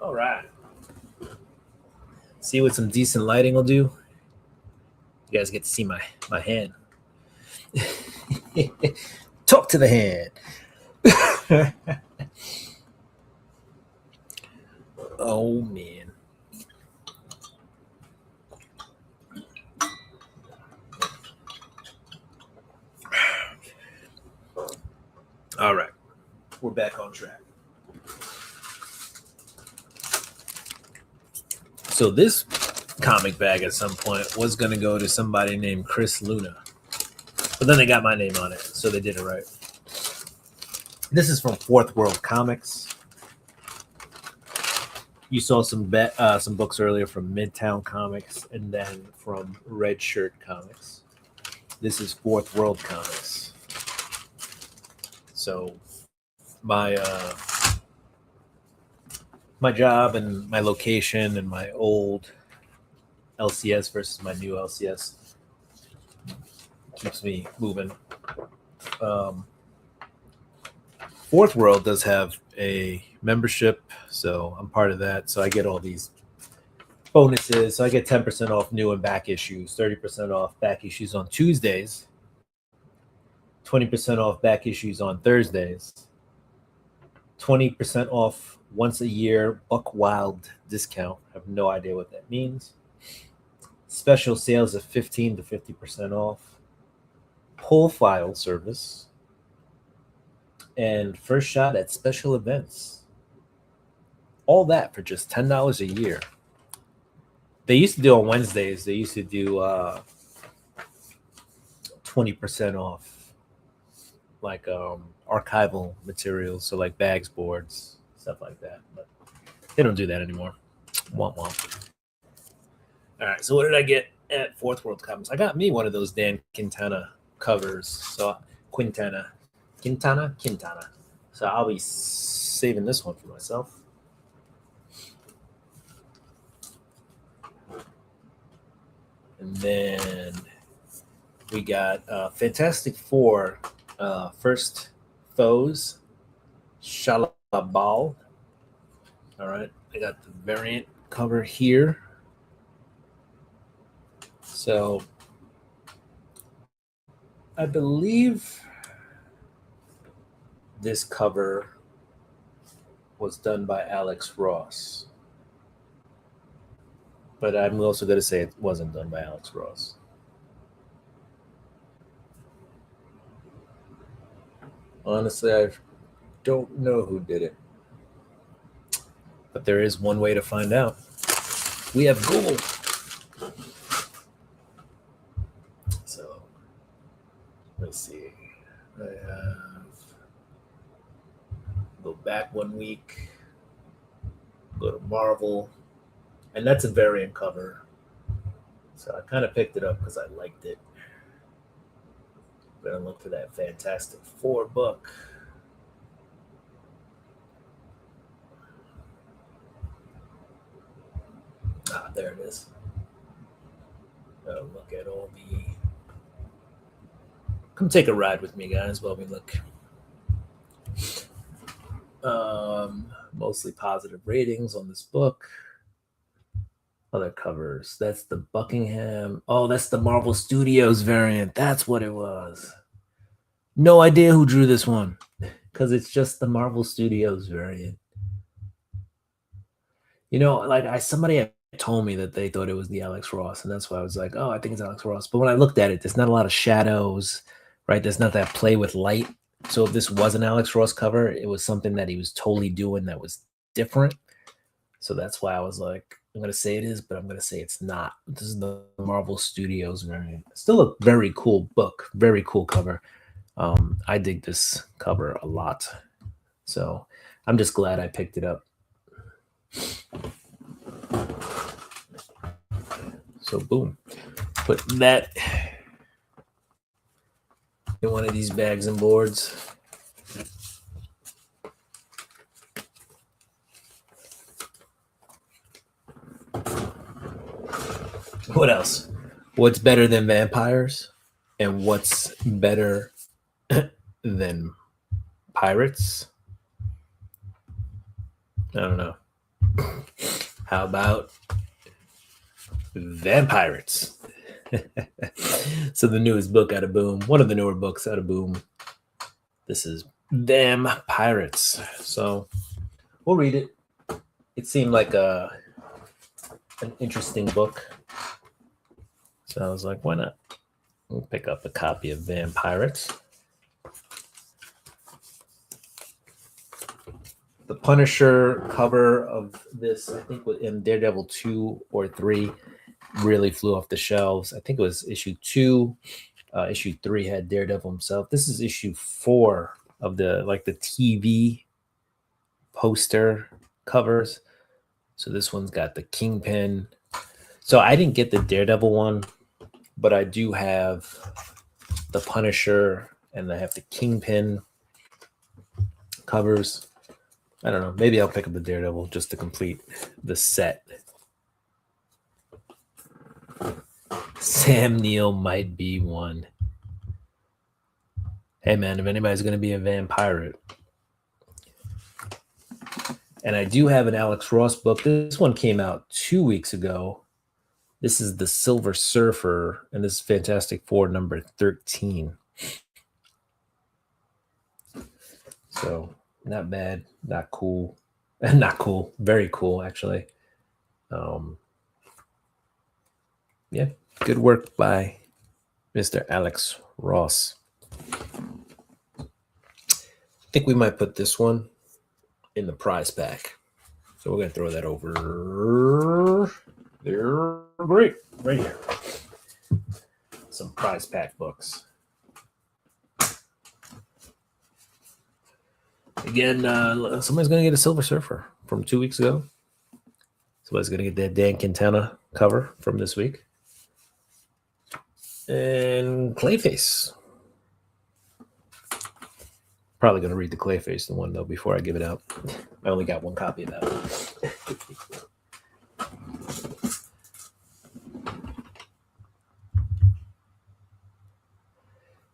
Speaker 1: All right. See what some decent lighting will do? You guys get to see my hand. Talk to the hand. Oh, man. All right. We're back on track. So this comic bag at some point was going to go to somebody named Chris Luna. But then they got my name on it, so they did it right. This is from Fourth World Comics. You saw some books earlier from Midtown Comics and then from Red Shirt Comics. This is Fourth World Comics. So my job and my location and my old LCS versus my new LCS keeps me moving. Fourth World does have a membership, so I'm part of that. So I get all these bonuses. So I get 10% off new and back issues, 30% off back issues on Tuesdays, 20% off back issues on Thursdays, 20% off once a year Buck Wild discount. I have no idea what that means. Special sales of 15 to 50% off. Pull file service. And first shot at special events. All that for just $10 a year. They used to do on Wednesdays, they used to do 20% off like archival materials, so like bags, boards, stuff like that. But they don't do that anymore. Womp womp. All right, so what did I get at Fourth World Comics? I got me one of those Dan Quintana covers. So Quintana. So I'll be saving this one for myself. And then we got Fantastic Four, First Foes, Shalabal. All right, I got the variant cover here. So I believe this cover was done by Alex Ross. But I'm also going to say it wasn't done by Alex Ross. Honestly, I don't know who did it. But there is one way to find out. We have Google. So, let's see. I have... Go back 1 week. Go to Marvel. And that's a variant cover. So I kind of picked it up because I liked it. Gonna look for that Fantastic Four book. Ah, there it is. Gotta look at all the... Come take a ride with me, guys, while we look. Mostly positive ratings on this book. Other covers. That's the Buckingham. Oh, that's the Marvel Studios variant. That's what it was. No idea who drew this one, because it's just the Marvel Studios variant. You know, like somebody had told me that they thought it was the Alex Ross, and that's why I was like, oh, I think it's Alex Ross. But when I looked at it, there's not a lot of shadows, right? There's not that play with light. So if this was an Alex Ross cover, it was something that he was totally doing that was different. So that's why I was like, I'm going to say it is, but I'm going to say it's not. This is the Marvel Studios variant. Still a very cool book, very cool cover. I dig this cover a lot. So I'm just glad I picked it up. So boom, put that in one of these bags and boards. What else? What's better than vampires? And what's better than pirates? I don't know. How about Vampirates? So the newest book out of Boom, one of the newer books out of Boom. This is Vampirates. So we'll read it. It seemed like an interesting book. So I was like, why not? We'll pick up a copy of Vampirates. The Punisher cover of this, I think, in Daredevil 2 or 3, really flew off the shelves. I think it was issue 2. Issue 3 had Daredevil himself. This is issue 4 of the TV poster covers. So this one's got the Kingpin. So I didn't get the Daredevil one, but I do have the Punisher and I have the Kingpin covers. I don't know. Maybe I'll pick up the Daredevil just to complete the set. Sam Neill might be one. Hey, man, if anybody's going to be a vampire. And I do have an Alex Ross book. This one came out 2 weeks ago. This is the Silver Surfer, and this is Fantastic Four number 13. So not bad, not cool, not cool, very cool actually. Yeah, good work by Mr. Alex Ross. I think we might put this one in the prize pack. So we're going to throw that over there. Right here. Some prize pack books. Again, somebody's going to get a Silver Surfer from 2 weeks ago. Somebody's going to get that Dan Quintana cover from this week. And Clayface. Probably going to read the Clayface one, though, before I give it out. I only got one copy of that one.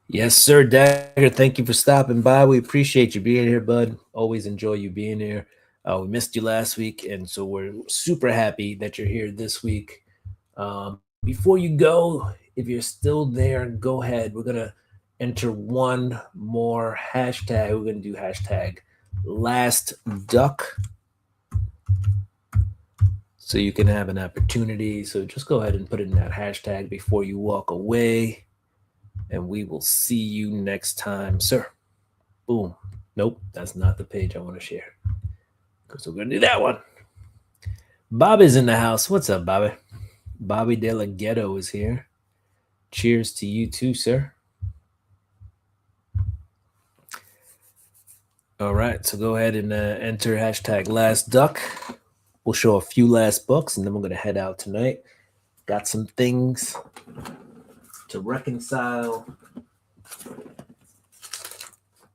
Speaker 1: Yes, sir, Dagger. Thank you for stopping by. We appreciate you being here, bud. Always enjoy you being here. We missed you last week, and so we're super happy that you're here this week. Before you go, if you're still there, go ahead. We're going to enter one more hashtag. We're going to do hashtag Last Duck. So you can have an opportunity. So just go ahead and put it in that hashtag before you walk away. And we will see you next time, sir. Boom. Nope, that's not the page I want to share. So we're going to do that one. Bobby's in the house. What's up, Bobby? Bobby De La Ghetto is here. Cheers to you too, sir. All right, so go ahead and enter hashtag Last Duck. We'll show a few last books, and then we're going to head out tonight. Got some things to reconcile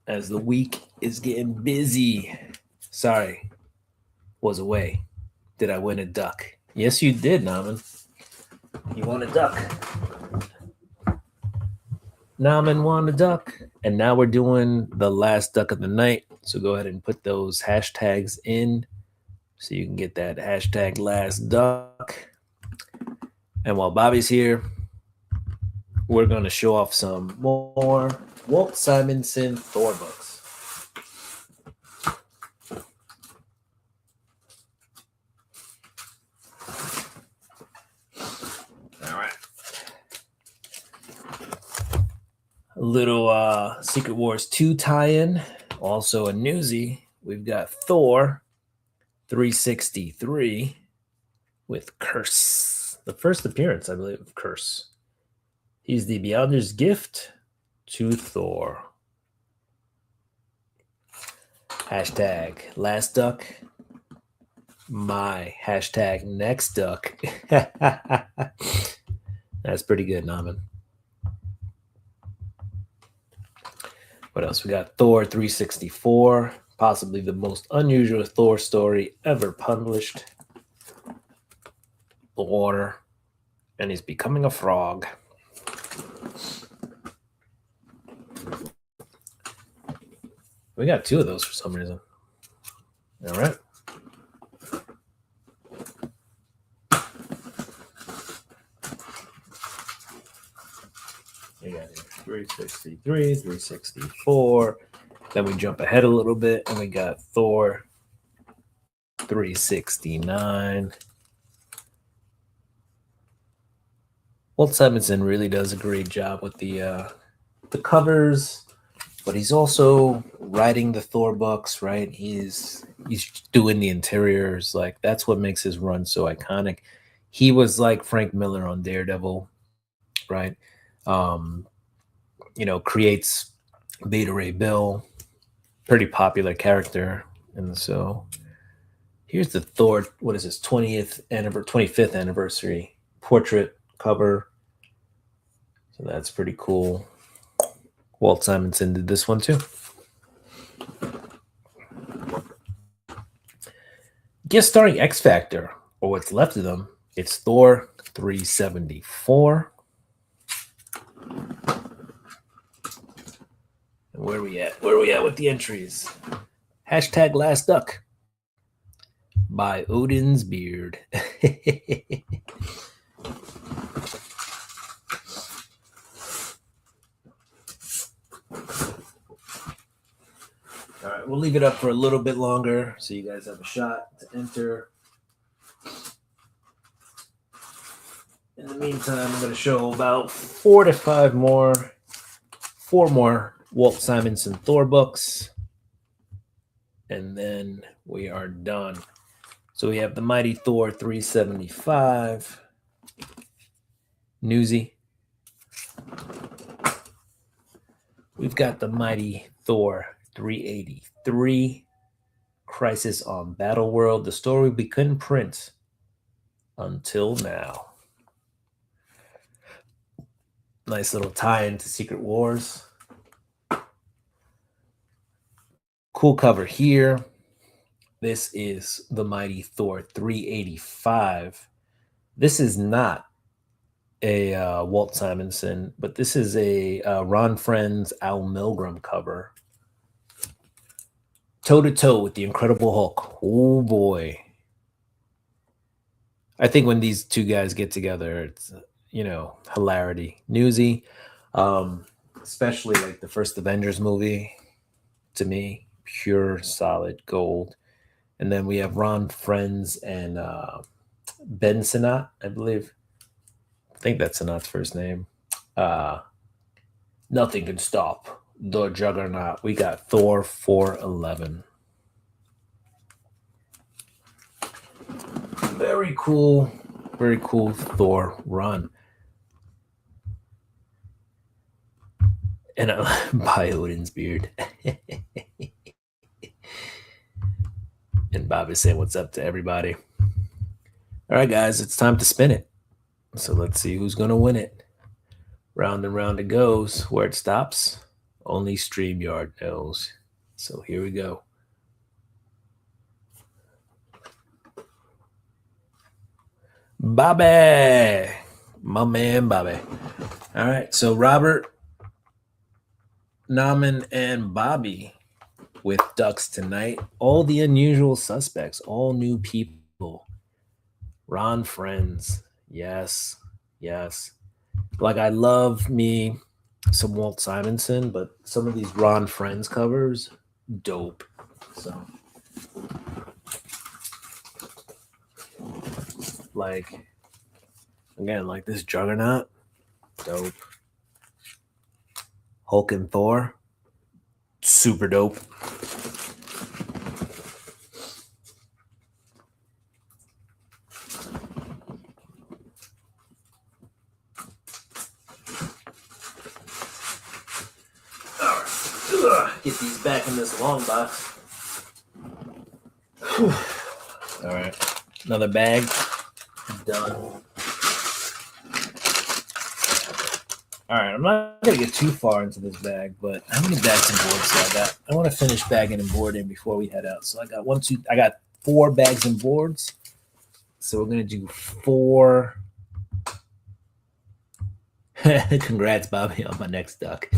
Speaker 1: as the week is getting busy. Sorry, was away. Did I win a duck? Yes, you did, Naman. You won a duck. Naman won a duck. And now we're doing the last duck of the night. So go ahead and put those hashtags in so you can get that hashtag Last Duck. And while Bobby's here, we're going to show off some more Walt Simonson Thor books. Secret Wars 2 tie-in. Also a newsie. We've got Thor 363 with Curse. The first appearance, I believe, of Curse. He's the Beyonder's gift to Thor. Hashtag last duck. My hashtag next duck. That's pretty good, Naman. What else? We got Thor 364, possibly the most unusual Thor story ever published. The water, and he's becoming a frog. We got two of those for some reason. All right. We got 363, 364. Then we jump ahead a little bit, and we got Thor 369. Walt Simonson really does a great job with the covers, but he's also writing the Thor books, right? He's doing the interiors. Like, that's what makes his run so iconic. He was like Frank Miller on Daredevil, right? Creates Beta Ray Bill, pretty popular character. And so here's the Thor, what is this, 25th anniversary portrait cover. So that's pretty cool. Walt Simonson did this one too. Guest starring X Factor, or what's left of them, it's Thor 374. And where are we at? Where are we at with the entries? Hashtag last duck by Odin's Beard. All right, we'll leave it up for a little bit longer so you guys have a shot to enter. In the meantime, I'm going to show about 4 more Walt Simonson Thor books, and then we are done. So we have the Mighty Thor 375, Newsy. We've got the Mighty Thor 383, Crisis on Battle World, the story we couldn't print until now. Nice little tie-in to Secret Wars. Cool cover here. This is the Mighty Thor 385. This is not a Walt Simonson, but this is a Ron Frenz, Al Milgrom cover. Toe-to-toe with the Incredible Hulk. Oh, boy. I think when these two guys get together, it's, hilarity. Newsy, especially like the first Avengers movie, to me, pure solid gold. And then we have Ron Frenz and Ben Sinnott, I believe. I think that's Sinnott's first name. Nothing can stop the Juggernaut. We got Thor 411. Very cool Thor run. And by Odin's Beard. And Bob is saying what's up to everybody. All right, guys, it's time to spin it. So let's see who's going to win it. Round and round it goes. Where it stops, only StreamYard knows. So here we go. Bobby. My man, Bobby. All right, so Robert, Naman, and Bobby with Ducks tonight. All the unusual suspects, all new people. Ron Frenz. Yes. Like, I love me some Walt Simonson, but some of these Ron Frenz covers, dope. So, like, again, like this Juggernaut, dope. Hulk and Thor, super dope. Get these back in this long box. Whew. All right, another bag. Done. All right, I'm not gonna get too far into this bag, but how many bags and boards do I got? I want to finish bagging and boarding before we head out. So I got 4 bags and boards. So we're gonna do 4. Congrats, Bobby, on my next duck.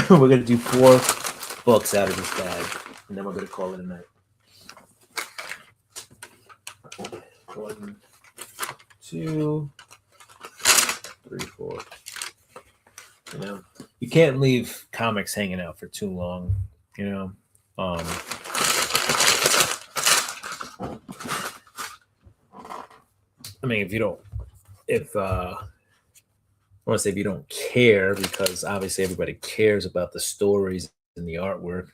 Speaker 1: We're gonna do 4 books out of this bag, and then we're gonna call it a night. 1, 2, 3, 4. You know, you can't leave comics hanging out for too long. You know, I mean, if I want to say if you don't care, because obviously everybody cares about the stories and the artwork,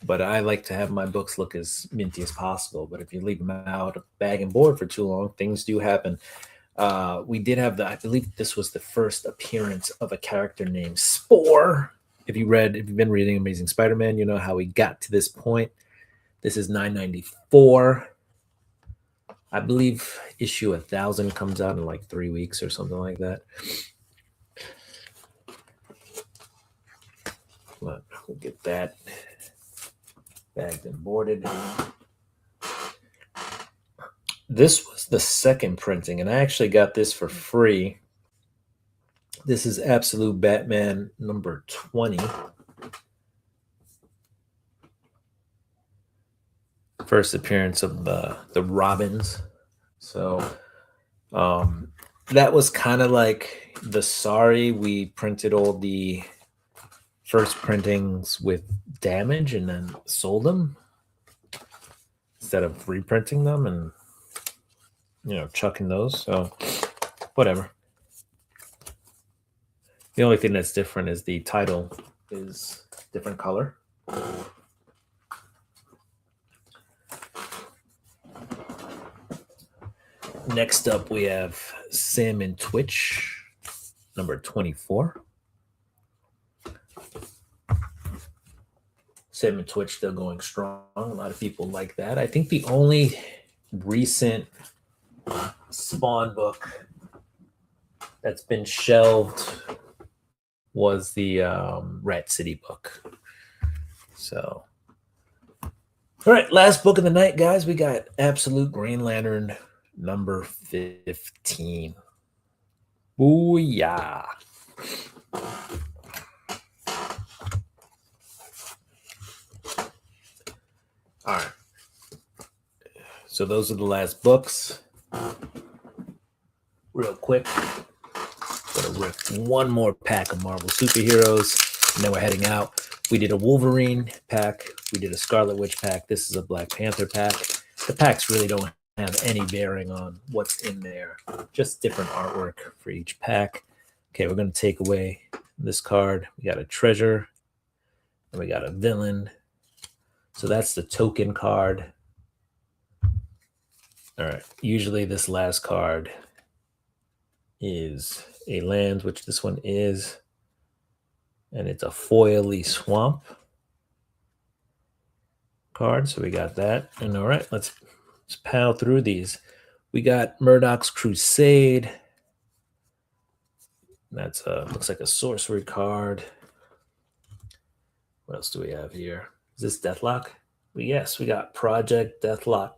Speaker 1: but I like to have my books look as minty as possible. But if you leave them out of bag and board for too long, things do happen. We did have I believe this was the first appearance of a character named Spore. If you've been reading Amazing Spider-Man, you know how we got to this point. This is 994. I believe issue 1000 comes out in like 3 weeks or something like that. But we'll get that bagged and boarded. This was the second printing, and I actually got this for free. This is Absolute Batman number 20. First appearance of the Robins. So that was kind of like the Sorry. We printed all the first printings with damage and then sold them instead of reprinting them and, you know, chucking those. So whatever. The only thing that's different is the title is different color. Next up, we have Sam and Twitch, number 24. Sam and Twitch still going strong. A lot of people like that. I think the only recent Spawn book that's been shelved was the Rat City book. So, all right, last book of the night, guys. We got Absolute Green Lantern number 15. Booyah. All right. So those are the last books. Real quick, gonna rip one more pack of Marvel superheroes, and then we're heading out. We did a Wolverine pack. We did a Scarlet Witch pack. This is a Black Panther pack. The packs really don't have any bearing on what's in there. Just different artwork for each pack. Okay, we're going to take away this card. We got a treasure, and we got a villain. So that's the token card. All right. Usually this last card is a land, which this one is, and it's a foily swamp card. So we got that. And all right, let's pal through these. We got Murdoch's Crusade. That's looks like a sorcery card. What else do we have here? Is this Deathlock? Yes, we got Project Deathlock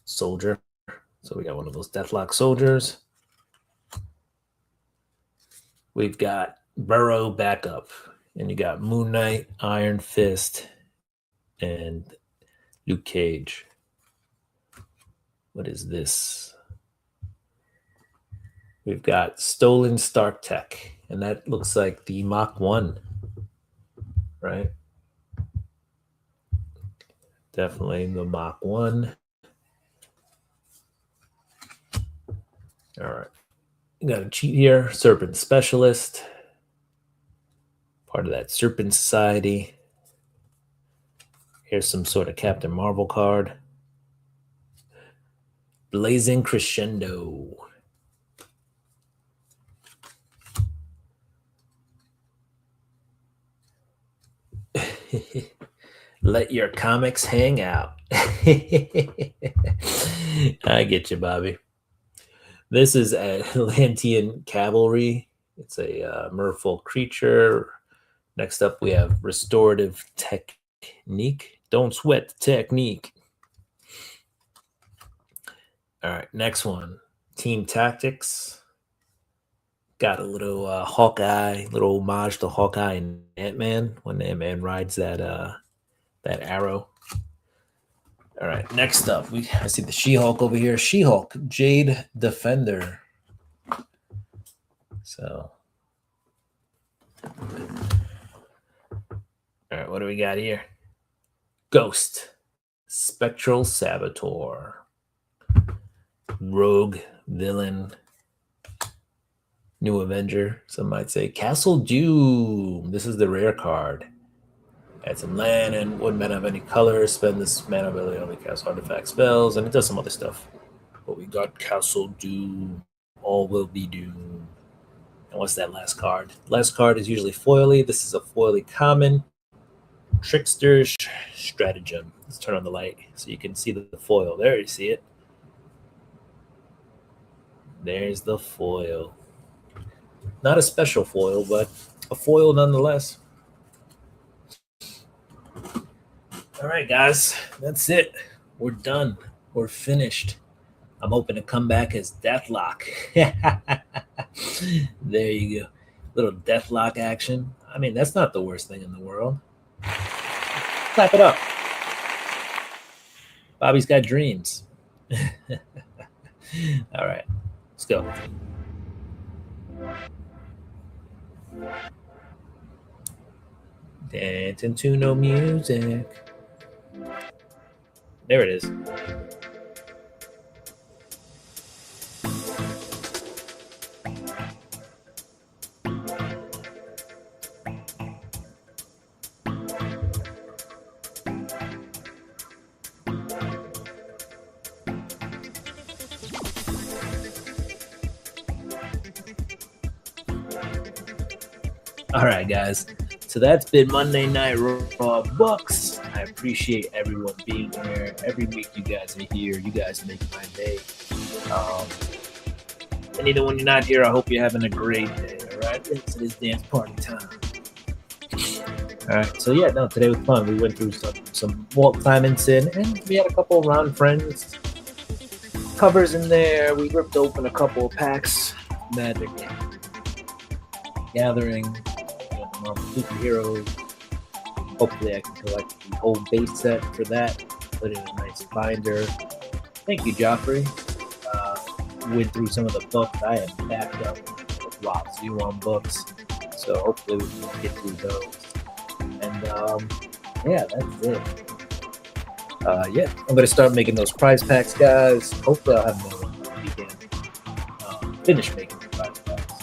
Speaker 1: Soldier. So we got one of those Deathlock soldiers. We've got Burrow Backup. And you got Moon Knight, Iron Fist, and Luke Cage. What is this? We've got Stolen Stark Tech. And that looks like the Mach 1, right? Definitely the Mach 1. All right. You got a cheat here. Serpent Specialist. part of that Serpent Society. Here's some sort of Captain Marvel card. Blazing Crescendo. Let your comics hang out. I get you, Bobby. This is Atlantean Cavalry. It's a merfolk creature. Next up, we have Restorative Technique. Don't sweat the technique. All right, next one. Team Tactics. Got a little Hawkeye, little homage to Hawkeye and Ant-Man when Ant-Man rides that arrow. All right, next up, I see the She-Hulk over here. She-Hulk, Jade Defender. So, all right, what do we got here? Ghost, Spectral Saboteur, Rogue Villain, New Avenger, some might say. Castle Doom. This is the rare card. Add some land and wouldn't matter of any color. Spend this mana ability only cast artifact spells, and it does some other stuff. But we got Castle Doom. All will be doomed. And what's that last card? Last card is usually foily. This is a foily common. Trickster's Stratagem. Let's turn on the light so you can see the foil. There, you see it. There's the foil. Not a special foil, but a foil nonetheless. All right, guys, that's it. We're done. We're finished. I'm hoping to come back as Deathlock. There you go. Little Deathlock action. I mean, that's not the worst thing in the world. Clap it up. Bobby's got dreams. All right, let's go. Dancing to no music. There it is. All right, guys. So that's been Monday Night Raw Bucks. I appreciate everyone being here. Every week you guys are here. You guys make my day. And even when you're not here, I hope you're having a great day. All right, it's dance party time. All right. So yeah, no, today was fun. We went through some Walt Simonson, and we had a couple of Ron Friends covers in there. We ripped open a couple of packs. Magic Gathering. Superheroes. Hopefully I can collect the whole base set for that. Put it in a nice binder. Thank you, Joffrey. Went through some of the books. I am backed up with lots of on books. So hopefully we can get through those. And yeah, that's it. Yeah, I'm going to start making those prize packs, guys. Hopefully I'll have more weekend. Finish making the prize packs.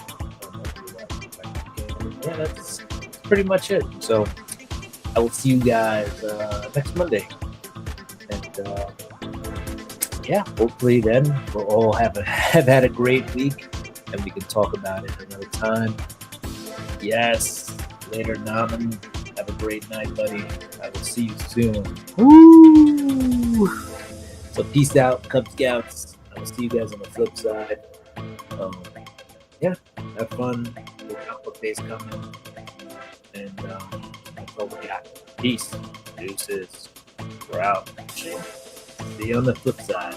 Speaker 1: Yeah, that's pretty much it. So I will see you guys next Monday. And yeah, hopefully then we'll all have had a great week and we can talk about it another time. Yes, later, Naman. Have a great night, buddy. I will see you soon. Woo! So peace out, Cub Scouts. I will see you guys on the flip side. Yeah, have fun. The comic days coming. And that's all we got. Peace. Deuces. We're out. See you on the flip side.